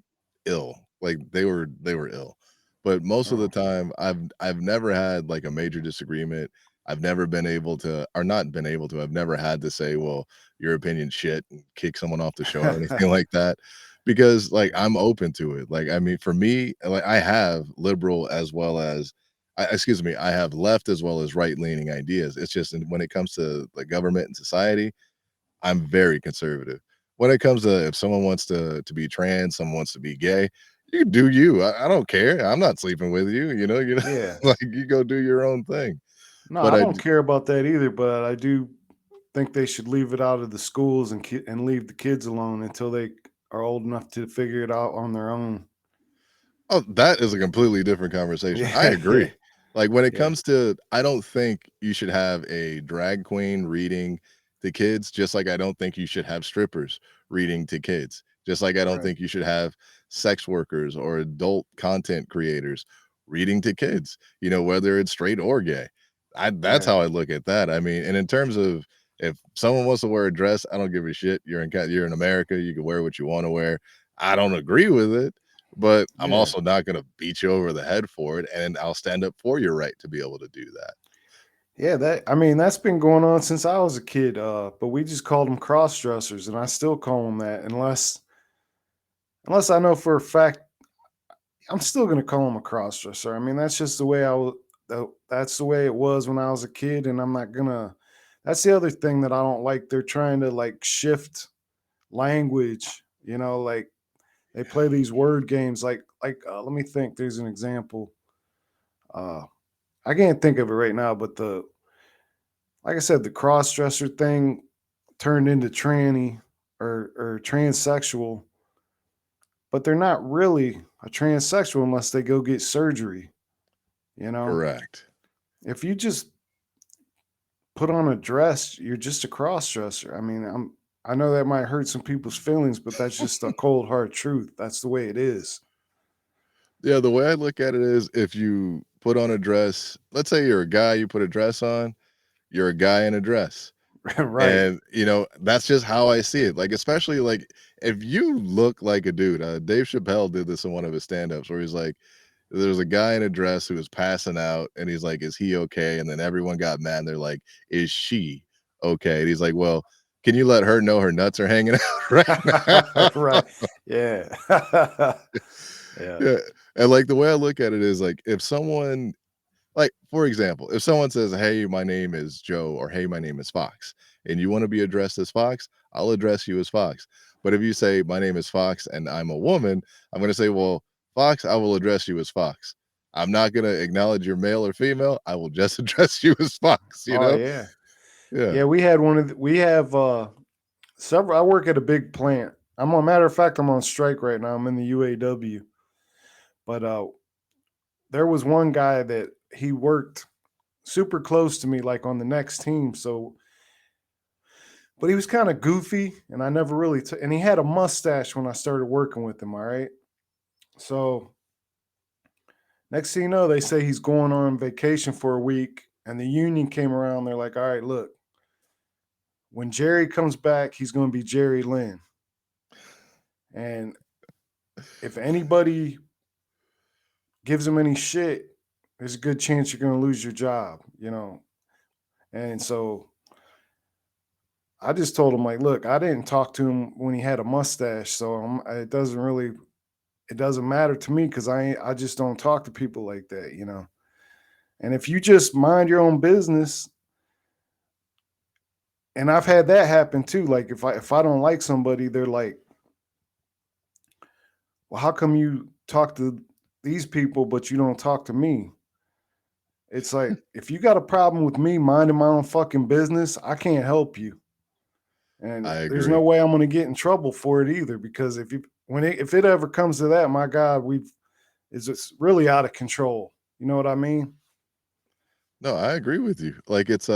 ill, like, they were ill, but most of the oh. time, I've never had, like, a major disagreement. I've never been able to or not been able to, I've never had to say, "Well, your opinion's shit," and kick someone off the show or anything like that. Because, like, I'm open to it. Like, I mean, for me, like, I have liberal as well as excuse me, I have left as well as right-leaning ideas. It's just when it comes to the government and society, I'm very conservative. When it comes to if someone wants to be trans, someone wants to be gay, you do you. I don't care. I'm not sleeping with you, Yeah. like, you go do your own thing. No, But I I don't d care about that either, but I do think they should leave it out of the schools and leave the kids alone until they are old enough to figure it out on their own. Oh, that is a completely different conversation. I Yeah, yeah, agree. Like, when it yeah. comes to I don't think you should have a drag queen reading to kids, just like I don't think you should have strippers reading to kids, just like I don't Right. think you should have sex workers or adult content creators reading to kids, whether it's straight or gay. That's Right. how I look at that. I mean, and in terms of if someone wants to wear a dress, I don't give a shit. You're in America, you can wear what you wanna wear. I don't agree with it, but I'm Yeah. also not gonna beat you over the head for it, and I'll stand up for your right to be able to do that. Yeah, that I mean, that's been going on since I was a kid, but we just called them cross dressers, and I still call them that unless I know for a fact I'm still gonna call him a cross dresser. I mean, that's just the way that's the way it was when I was a kid, and I'm not gonna that's the other thing that I don't like. They're trying to like shift language, like they play these word games let me think, there's an example. Uh I can't think of it right now, but the like I said, the cross dresser thing turned into tranny or transsexual, but they're not really a transsexual unless they go get surgery, you know? Correct. If you just put on a dress, you're just a cross dresser. I mean, I know that might hurt some people's feelings, but that's just a cold hard truth. That's the way it is. Yeah, the way I look at it is if you put on a dress let's say you're a guy, you put a dress on, you're a guy in a dress. Right. And, that's just how I see it. Like, especially, like, if you look like a dude, Dave Chappelle did this in one of his stand-ups where he's like, there's a guy in a dress who was passing out, and he's like, "Is he okay?" And then everyone got mad, and they're like, "Is she okay?" And he's like, "Well, can you let her know her nuts are hanging out right now?" Right. Yeah. Yeah. Yeah, and, like, the way I look at it is, like, if someone like, for example, if someone says, "Hey, my name is Joe," or, "Hey, my name is Fox," and you wanna be addressed as Fox, I'll address you as Fox. But if you say, "My name is Fox and I'm a woman," I'm gonna say, "Well, Fox, I will address you as Fox. I'm not gonna acknowledge you're male or female, I will just address you as Fox," you Oh, know? yeah. Yeah. Yeah, we have, several I work at a big plant. I'm a matter of fact, I'm on strike right now. I'm in the UAW. But, there was one guy that he worked super close to me, like, on the next team, so but he was kinda goofy, and I never really t and he had a mustache when I started working with him, alright? So, next thing you know, they say he's going on vacation for a week, and the union came around, they're like, "Alright, look, when Jerry comes back, he's gonna be Jerry Lynn, and if anybody gives him any shit, there's a good chance you're gonna lose your job," you know? And so I just told him, like, "Look, I didn't talk to him when he had a mustache, so it doesn't matter to me because I just don't talk to people like that, you know? And if you just mind your own business," and I've had that happen too. Like if I don't like somebody, they're like, "Well, how come you talk to these people but you don't talk to me?" It's like if you got a problem with me minding my own fucking business, I can't help you. And I there's no agree. way I'm going to get in trouble for it either because if it ever comes to that, my God, we've is it's really out of control. You know what I mean? No, I agree with you. Like, it's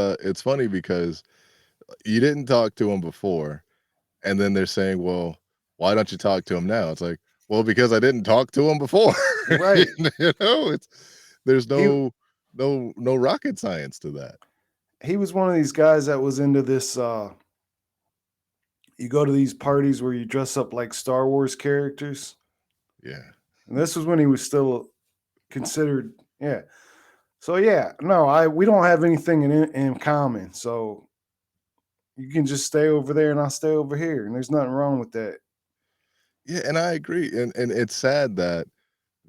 funny because you didn't talk to him before, and then they're saying, "Well, why don't you talk to him now?" It's like, "Well, because I didn't talk to him before." Right. It's there's He no rocket science to that. he was one of these guys that was into this you go to these parties where you dress up like Star Wars characters. Yeah. And this was when he was still considered, yeah. So yeah, no, I we don't have anything in common. So you can just stay over there and I'll stay over here. And there's nothing wrong with that. Yeah, and I agree, and it's sad that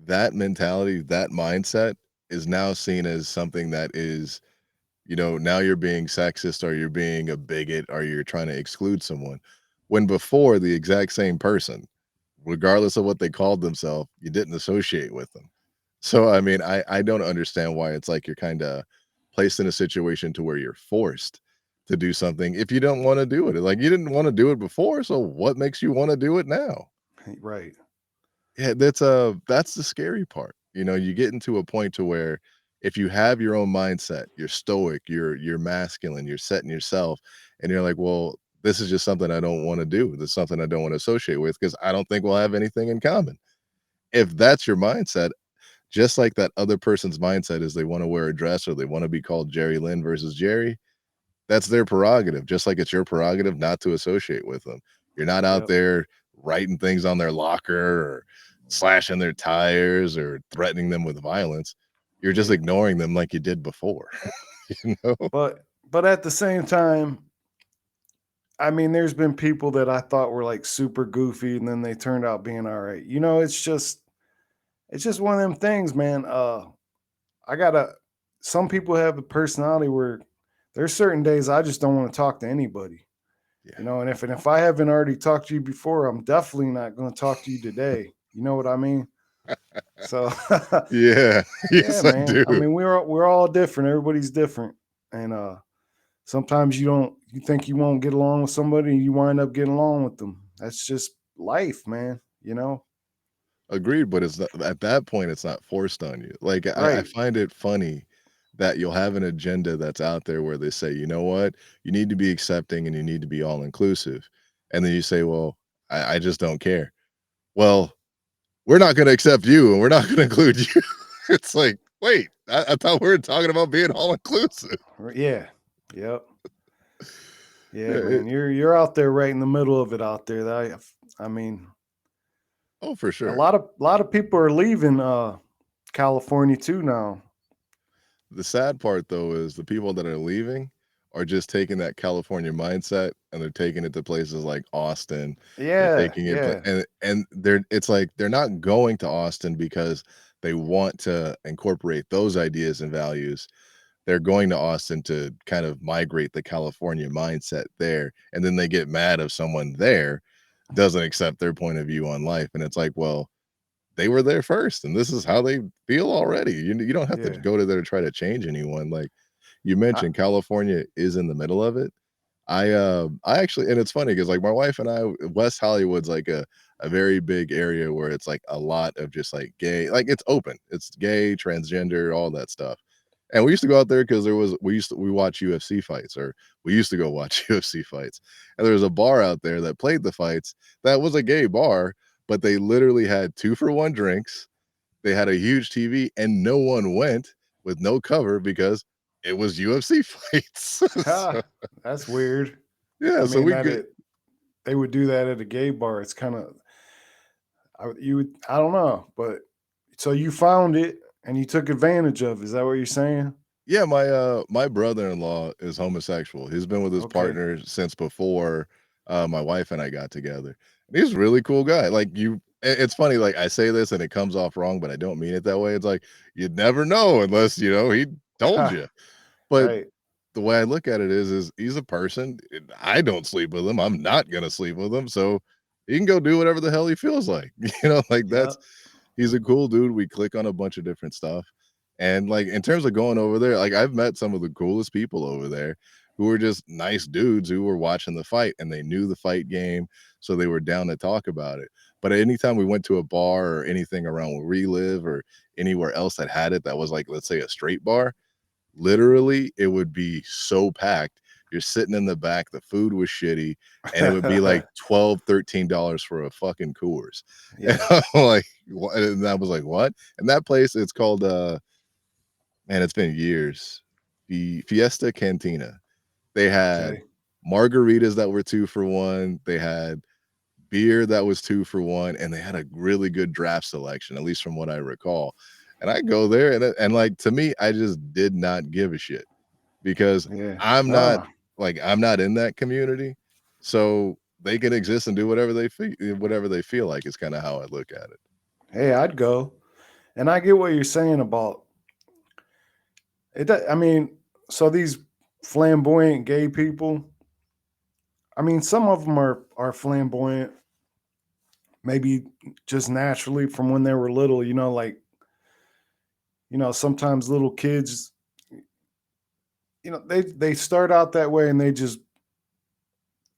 that mentality, that mindset is now seen as something that is, now you're being sexist or you're being a bigot or you're trying to exclude someone. When before the exact same person, regardless of what they called themselves, you didn't associate with them. So I mean, I don't understand why it's like you're kinda placed in a situation to where you're forced to do something if you don't wanna do it. Like, you didn't wanna do it before, so what makes you wanna do it now? Right. Yeah, that's the scary part. You get into a point to where if you have your own mindset, you're stoic, you're masculine, you're setting yourself, and you're like, "Well, this is just something I don't wanna do. This is something I don't wanna associate with because I don't think we'll have anything in common." If that's your mindset, just like that other person's mindset is they wanna wear a dress or they wanna be called Jerry Lynn versus Jerry, that's their prerogative, just like it's your prerogative not to associate with them. You're not out Yep. there writing things on their locker or slashing their tires or threatening them with violence. You're just Yeah. ignoring them like you did before, you know? But at the same time, I mean, there's been people that I thought were like super goofy and then they turned out being all right. You know, it's just one of them things, man. I gotta some people have the personality where there's certain days I just don't want to talk to anybody. Yeah. You know, and if I haven't already talked to you before, I'm definitely not going to talk to you today. You know what I mean? So Yeah. yeah, Yes, I man. do. I mean, we're all different. Everybody's different. And sometimes you think you won't get along with somebody and you wind up getting along with them. That's just life, man, you know? Agreed, but it's not at that point, it's not forced on you. Like, I Right. find it funny that you'll have an agenda that's out there where they say, "You know what? You need to be accepting and you need to be all inclusive." And then you say, "Well, I just don't care." Well, we're not gonna accept you and we're not gonna include you. It's like, wait, I thought we were talking about being all inclusive. Yeah. Yep. Yeah, Yeah, man, you're out there right in the middle of it out there. I mean, oh, for a sure. lot of people are leaving California too now. The sad part, though, is the people that are leaving are just taking that California mindset, and they're taking it to places like Austin. They're Yeah, taking it pla yeah. and they're it's like they're not going to Austin because they want to incorporate those ideas and values. They're going to Austin to kind of migrate the California mindset there, and then they get mad if someone there doesn't accept their point of view on life, and it's like, well, they were there first, and this is how they feel already. You don't have to Yeah. go to there to try to change anyone. Like you I mentioned, California is in the middle of it. I actually, and it's funny because like my wife and I, West Hollywood's like a very big area where it's like a lot of just like gay, like it's open, it's gay, transgender, all that stuff. And we used to go out there because we watch UFC fights, or we used to go watch UFC fights. And there was a bar out there that played the fights that was a gay bar, but they literally had 2-for-1 drinks. They had a huge TV, and no one went with no cover because it was UFC fights. So, that's weird. I yeah, so mean we that get it they would do that at a gay bar. It's kind of I don't know, but so you found it and you took advantage of. Is that what you're saying? yeah, my brother-in-law is homosexual. He's been with his Okay. partner since before, my wife and I got together. And he's a really cool guy. Like, it's funny, like, I say this and it comes off wrong, but I don't mean it that way. It's like, you'd never know unless, he told you. But Right. the way I look at it is he's a person, and I don't sleep with him, I'm not gonna sleep with him, so he can go do whatever the hell he feels like, like, Yeah. he's a cool dude, we click on a bunch of different stuff, and, like, in terms of going over there, like, I've met some of the coolest people over there who were just nice dudes who were watching the fight, and they knew the fight game, so they were down to talk about it, but anytime we went to a bar or anything around where we live or anywhere else that had it that was, like, let's say, a straight bar, literally, it would be so packed. You're sitting in the back, the food was shitty, and it would be like 12, $13 for a fucking Coors. And Yeah. I'm like, "What?" And I was like, "What?" And that place, it's called, man, it's been years. The Fiesta Cantina. They had Okay. margaritas that were 2 for 1, they had beer that was 2 for 1, and they had a really good draft selection, at least from what I recall. And I go there and like, to me, I just did not give a shit because Yeah. I'm not No. I'm not in that community, so they can exist and do whatever they feel like is kinda how I look at it. Hey, I'd go. And I get what you're saying about it. I mean, so these flamboyant gay people, I mean, some of them are flamboyant, maybe just naturally from when they were little, like, sometimes little kids, they start out that way and they just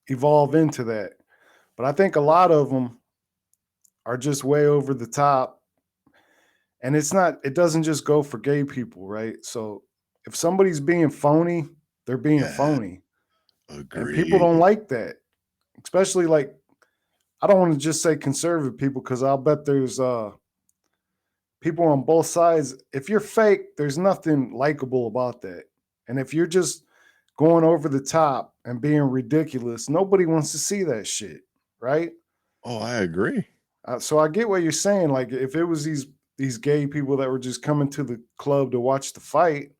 evolve into that. But I think a lot of them are just way over the top. And it doesn't just go for gay people, right? So if somebody's being phony, they're being Yeah, phony. And people don't agreed. like that. Especially like I don't want to just say conservative people because I'll bet there's people on both sides. If you're fake, there's nothing likable about that. And if you're just going over the top and being ridiculous, nobody wants to see that shit, right? Oh, I agree. So I get what you're saying. Like if it was these gay people that were just coming to the club to watch the fight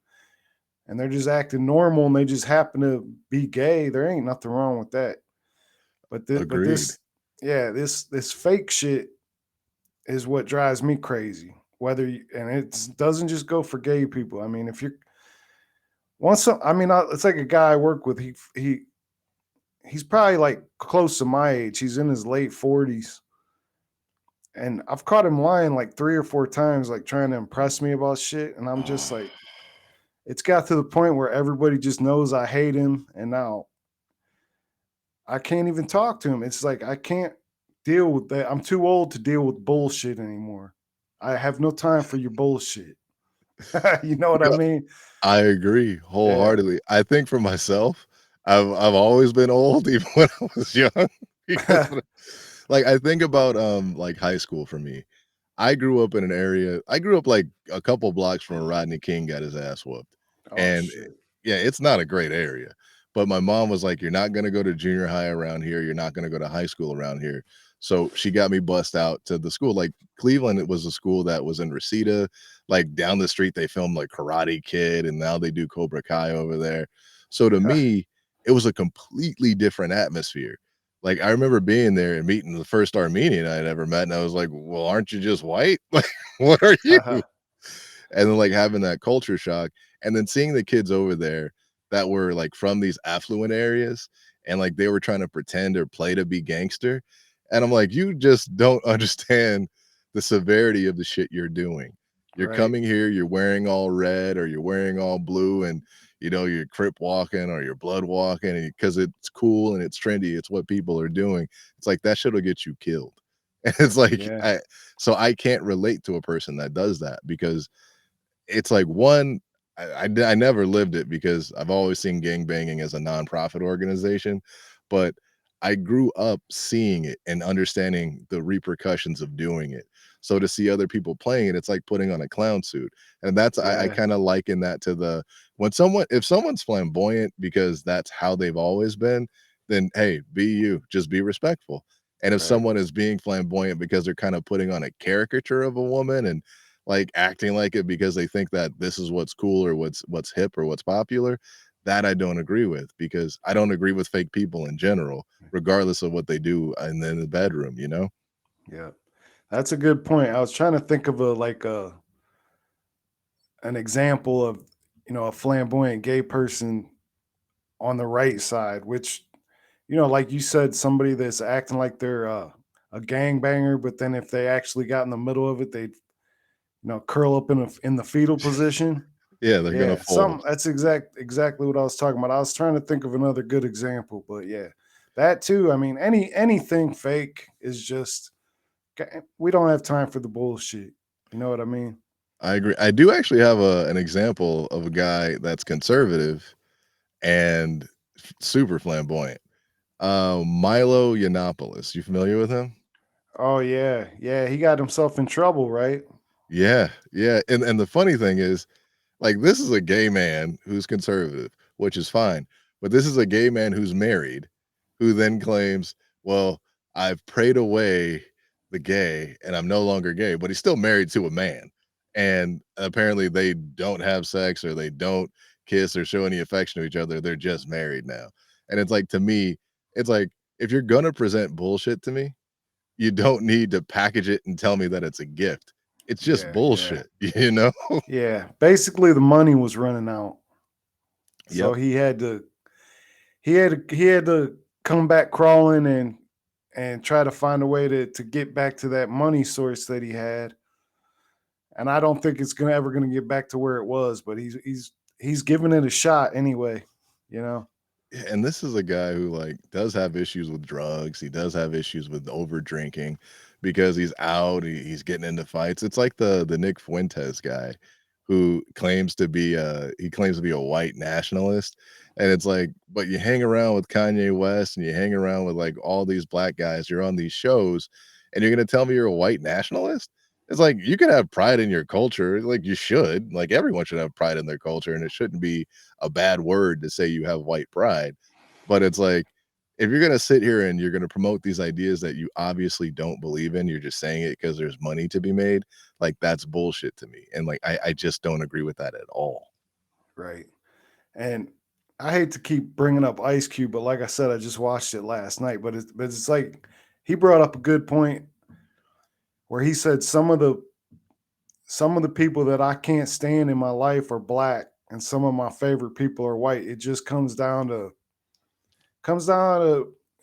and they're just acting normal and they just happen to be gay, there ain't nothing wrong with that. But Agreed. this fake shit is what drives me crazy. And it doesn't just go for gay people. I mean, if you're I mean, it's like a guy I work with. He's probably like close to my age. He's in his late 40s, and I've caught him lying like 3 or 4 times, like trying to impress me about shit. And I'm just Oh, like, it's got to the point where everybody just knows I hate him, and now I can't even talk to him. It's like I can't deal with that. I'm too old to deal with bullshit anymore. I have no time for your bullshit. You know what I yeah, mean? I agree Yeah. wholeheartedly. I think for myself, I've always been old even when I was young because like, I think about, like, high school for me. I grew up, like, a couple blocks from where Rodney King got his ass whooped, Oh and, shit. yeah, it's not a great area, but my mom was like, "You're not gonna go to junior high around here, you're not gonna go to high school around here." So, she got me bussed out to the school, like, Cleveland, it was a school that was in Reseda, like, down the street, they filmed, like, Karate Kid, and now they do Cobra Kai over there. So, to me, it was a completely different atmosphere. Like, I remember being there and meeting the first Armenian I'd ever met, and I was like, "Well, aren't you just white? Like, what are you?" And then, like, having that culture shock, and then seeing the kids over there that were, like, from these affluent areas, and, like, they were trying to pretend or play to be gangster, and I'm like, "You just don't understand the severity of the shit you're doing. You're Right. coming here, you're wearing all red or you're wearing all blue, and, you're crip walking or you're blood walking, because it's cool and it's trendy, it's what people are doing." It's like, that shit'll get you killed. And it's like, Yeah. I can't relate to a person that does that because it's like, one, I never lived it because I've always seen gangbanging as a nonprofit organization, but I grew up seeing it and understanding the repercussions of doing it. So to see other people playing it, it's like putting on a clown suit, and that's I Yeah. kinda liken that to the when someone if someone's flamboyant because that's how they've always been, then, hey, be you, just be respectful, and if Right. someone is being flamboyant because they're kinda putting on a caricature of a woman and like, acting like it because they think that this is what's cool or what's hip or what's popular, that I don't agree with because I don't agree with fake people in general, regardless of what they do in the bedroom, you know? Yeah. That's a good point. I was trying to think of a like a an example of, a flamboyant gay person on the right side, which, like you said, somebody that's acting like they're a gangbanger, but then if they actually got in the middle of it, they'd, curl up in the fetal position. Yeah, they're gonna Yeah, fold. that's exactly what I was talking about. I was trying to think of another good example, but yeah, that too. I mean, anything fake is just we don't have time for the bullshit. You know what I mean? I agree. I do actually have an example of a guy that's conservative and super flamboyant. Milo Yiannopoulos, you familiar with him? Oh yeah, yeah. He got himself in trouble, right? Yeah, yeah, and the funny thing is, like, this is a gay man who's conservative, which is fine, but this is a gay man who's married, who then claims, "Well, I've prayed away the gay, and I'm no longer gay," but he's still married to a man, and apparently they don't have sex, or they don't kiss or show any affection to each other, they're just married now, and it's like, to me, it's like, if you're gonna present bullshit to me, you don't need to package it and tell me that it's a gift. It's just Yeah, yeah, bullshit, you know? yeah. Basically, the money was running out, so Yep. he had to come back crawling and try to find a way to get back to that money source that he had. And I don't think it's gonna get back to where it was, but he's giving it a shot anyway, you know? Yeah, and this is a guy who, like, does have issues with drugs, he does have issues with over drinking because he's out, he's getting into fights. It's like the Nick Fuentes guy who claims to be a white nationalist, and it's like, but you hang around with Kanye West and you hang around with, like, all these black guys, you're on these shows, and you're gonna tell me you're a white nationalist? It's like, you can have pride in your culture, like, you should, like, everyone should have pride in their culture, and it shouldn't be a bad word to say you have white pride. But it's like, if you're gonna sit here and you're gonna promote these ideas that you obviously don't believe in, you're just saying it because there's money to be made, like, that's bullshit to me. And like, I just don't agree with that at all. Right. And I hate to keep bringing up Ice Cube, but like I said, I just watched it last night. But it's like he brought up a good point where he said some of the people that I can't stand in my life are black, and some of my favorite people are white. It just comes down to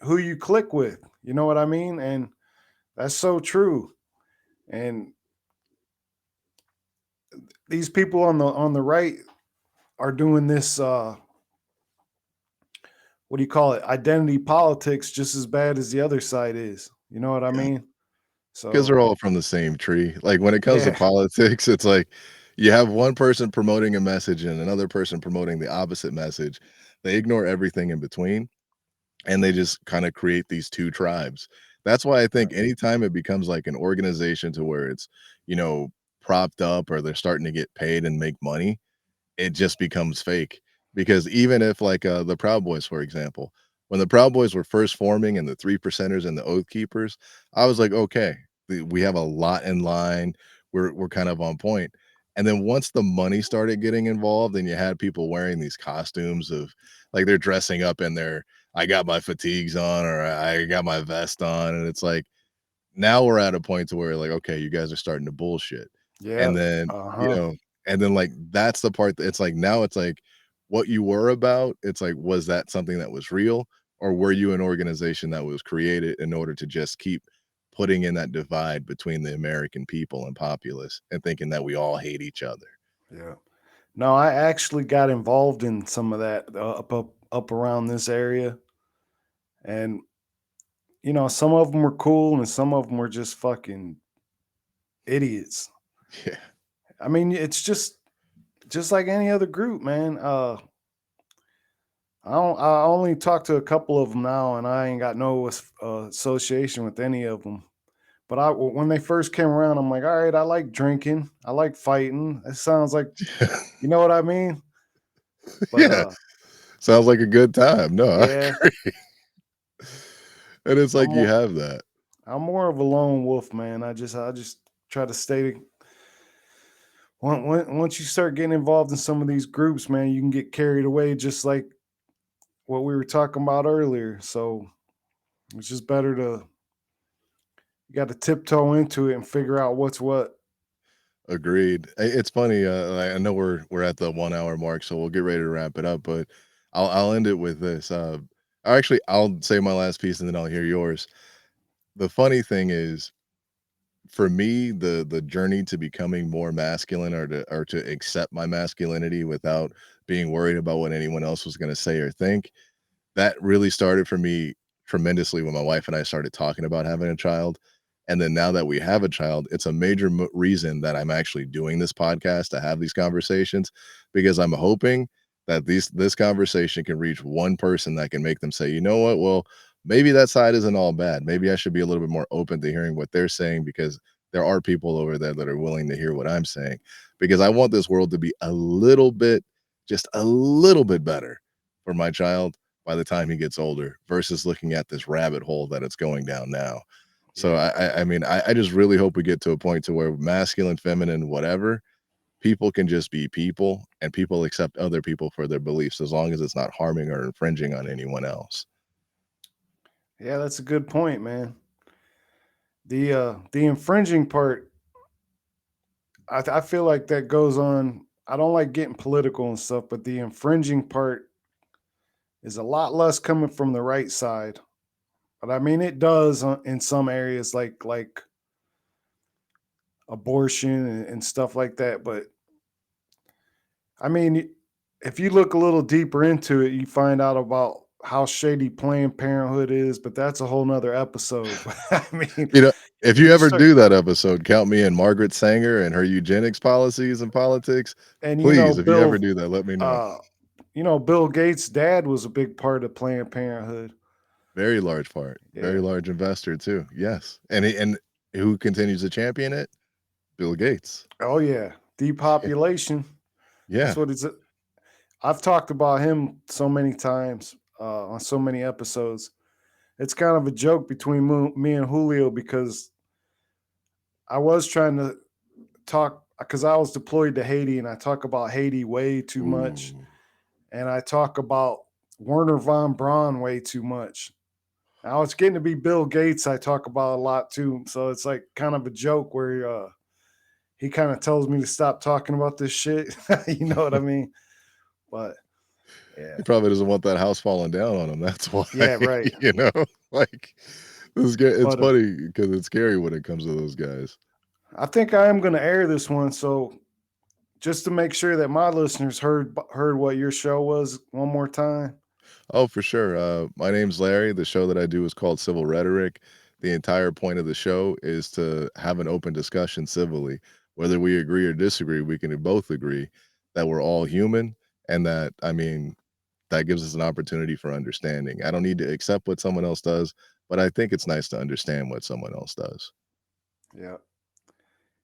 who you click with. You know what I mean? And that's so true. And these people on the right are doing this what do you call it? Identity politics just as bad as the other side is. You know what I Yeah, mean? because 'cause So, they're all from the same tree. Like, when it comes to yeah, politics, it's like, you have one person promoting a message and another person promoting the opposite message. They ignore everything in between, and they just kinda create these 2 tribes. That's why I think right, anytime it becomes like an organization to where it's, you know, propped up or they're starting to get paid and make money, it just becomes fake because even if like, the Proud Boys, for example, when the Proud Boys were first forming and the Three Percenters and the Oath Keepers, I was like, "Okay, we have a lot in line. We're kind of on point." And then once the money started getting involved and you had people wearing these costumes of like, they're dressing up in their, "I got my fatigues on," or "I got my vest on," and it's like, now we're at a point to where like, okay, you guys are starting to bullshit. And Yeah. then, Uh-huh. and then like that's the part that it's like now it's like what you were about, it's like, was that something that was real? Or were you an organization that was created in order to just keep putting in that divide between the American people and populace and thinking that we all hate each other? Yeah. No, I actually got involved in some of that up around this area, and some of them were cool, and some of them were just fucking idiots. Yeah. I mean, it's just like any other group, man. I only talk to a couple of them now, and I ain't got no association with any of them. But when they first came around, I'm like, all right, I like drinking, I like fighting. It sounds like, you know what I mean? But Yeah. Sounds like a good time. No, I yeah, agree. And it's I'm like you more, have that. I'm more of a lone wolf, man. I just try to stay. Once you start getting involved in some of these groups, man, you can get carried away, just like what we were talking about earlier. So it's just better to you got to tiptoe into it and figure out what's what. Agreed. It's funny, I know we're at the 1 hour mark, so we'll get ready to wrap it up, but I'll end it with this, actually, I'll say my last piece and then I'll hear yours. The funny thing is, for me, the journey to becoming more masculine or to accept my masculinity without being worried about what anyone else was gonna say or think, that really started for me tremendously when my wife and I started talking about having a child, and then now that we have a child, it's a major reason that I'm actually doing this podcast to have these conversations, because I'm hoping that this conversation can reach one person that can make them say, "You know what? Well, maybe that side isn't all bad. Maybe I should be a little bit more open to hearing what they're saying because there are people over there that are willing to hear what I'm saying." Because I want this world to be a little bit, just a little bit better for my child by the time he gets older versus looking at this rabbit hole that it's going down now. So Yeah. I mean, I just really hope we get to a point to where masculine, feminine, whatever, people can just be people and people accept other people for their beliefs as long as it's not harming or infringing on anyone else. Yeah, that's a good point, man. The infringing part, I feel like that goes on. I don't like getting political and stuff, but the infringing part is a lot less coming from the right side. But I mean, it does in some areas, like abortion and stuff like that. But I mean, if you look a little deeper into it, you find out about how shady Planned Parenthood is. But that's a whole nother episode. But I mean, You know, if you you ever start do that episode, count me in. Margaret Sanger and her eugenics policies and politics. and Please, if you ever do that, let me know. Uh, Bill Gates' dad was a big part of Planned Parenthood. Very large part, very Yeah. large investor too. Yes. And who continues to champion it? Bill Gates. Oh yeah. Depopulation. That's Yeah. what it's. I've talked about him so many times on so many episodes. It's kind of a joke between me and Julio because I was trying to talk because I was deployed to Haiti and I talk about Haiti way too much, Ooh. and I talk about Werner von Braun way too much. Now it's getting to be Bill Gates I talk about a lot too. So it's like kind of a joke where he kind of tells me to stop talking about this shit. You know what I mean? But yeah. He probably doesn't want that house falling down on him, that's why, Yeah, right. you know? Like, this is it's But funny because it's scary when it comes to those guys. I think I am going to air this one. So just to make sure that my listeners heard what your show was one more time. Oh, for sure, my name's Larry, the show that I do is called Civil Rhetoric. The entire point of the show is to have an open discussion civilly. Whether we agree or disagree, we can both agree that we're all human and that, I mean, that gives us an opportunity for understanding. I don't need to accept what someone else does, but I think it's nice to understand what someone else does. Yeah.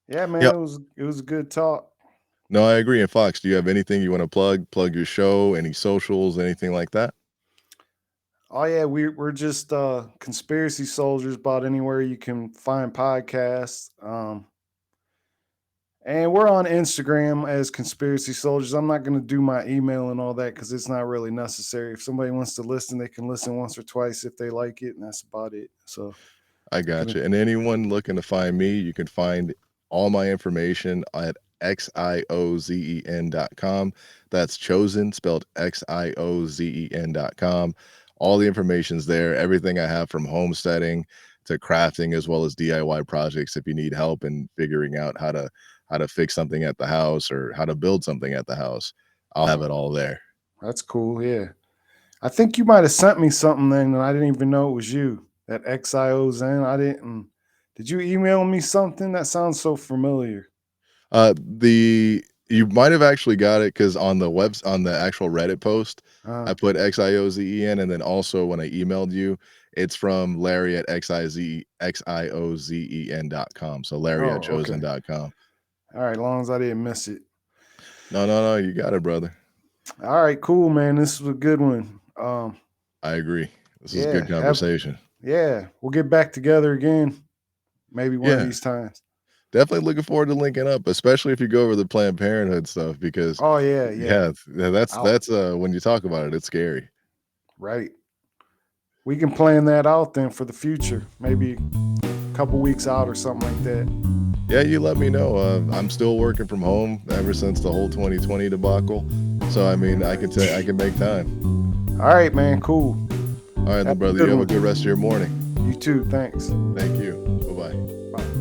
Yeah, man, Yeah, it was a good talk. No, I agree. And Fox, do you have anything you wanna plug? Plug your show, any socials, anything like that? Oh yeah, we're just conspiracy soldiers about anywhere you can find podcasts. And we're on Instagram as conspiracy soldiers. I'm not going to do my email and all that because it's not really necessary. If somebody wants to listen, they can listen once or twice if they like it, and that's about it. So, I gonna, gotcha. And anyone looking to find me, you can find all my information at xiozen.com. That's chosen, spelled xiozen.com. All the information's there. Everything I have from homesteading to crafting as well as DIY projects if you need help in figuring out how to fix something at the house or how to build something at the house. I'll have oh, it all there. that's cool. Yeah, I think you might have sent me something then, and I didn't even know it was you. That XIOZen. I didn't. Did you email me something? That sounds so familiar. The you might have actually got it because on the actual Reddit post, I Uh, put XIOZEN, and then also when I emailed you, it's from Larry at XIOZEN.com. So Larry at oh, okay. chosen.com. All right, as long as I didn't miss it. No, no, no, you got it, brother. All right, cool, man. This was a good one. I agree. This is a Yeah, good conversation. yeah, we'll get back together again, maybe one of Yeah, these times. definitely looking forward to linking up, especially if you go over the Planned Parenthood stuff because Oh yeah, yeah. yeah, that's I'll when you talk about it, it's scary. right. We can plan that out then for the future, maybe a couple weeks out or something like that. Yeah, you let me know. I'm still working from home ever since the whole 2020 debacle. So I mean, I can make time. All right, man. Cool. All right, Have then, a brother. good You have a one. good rest of your morning. You too. Thanks. Thank you. Bye bye. Bye.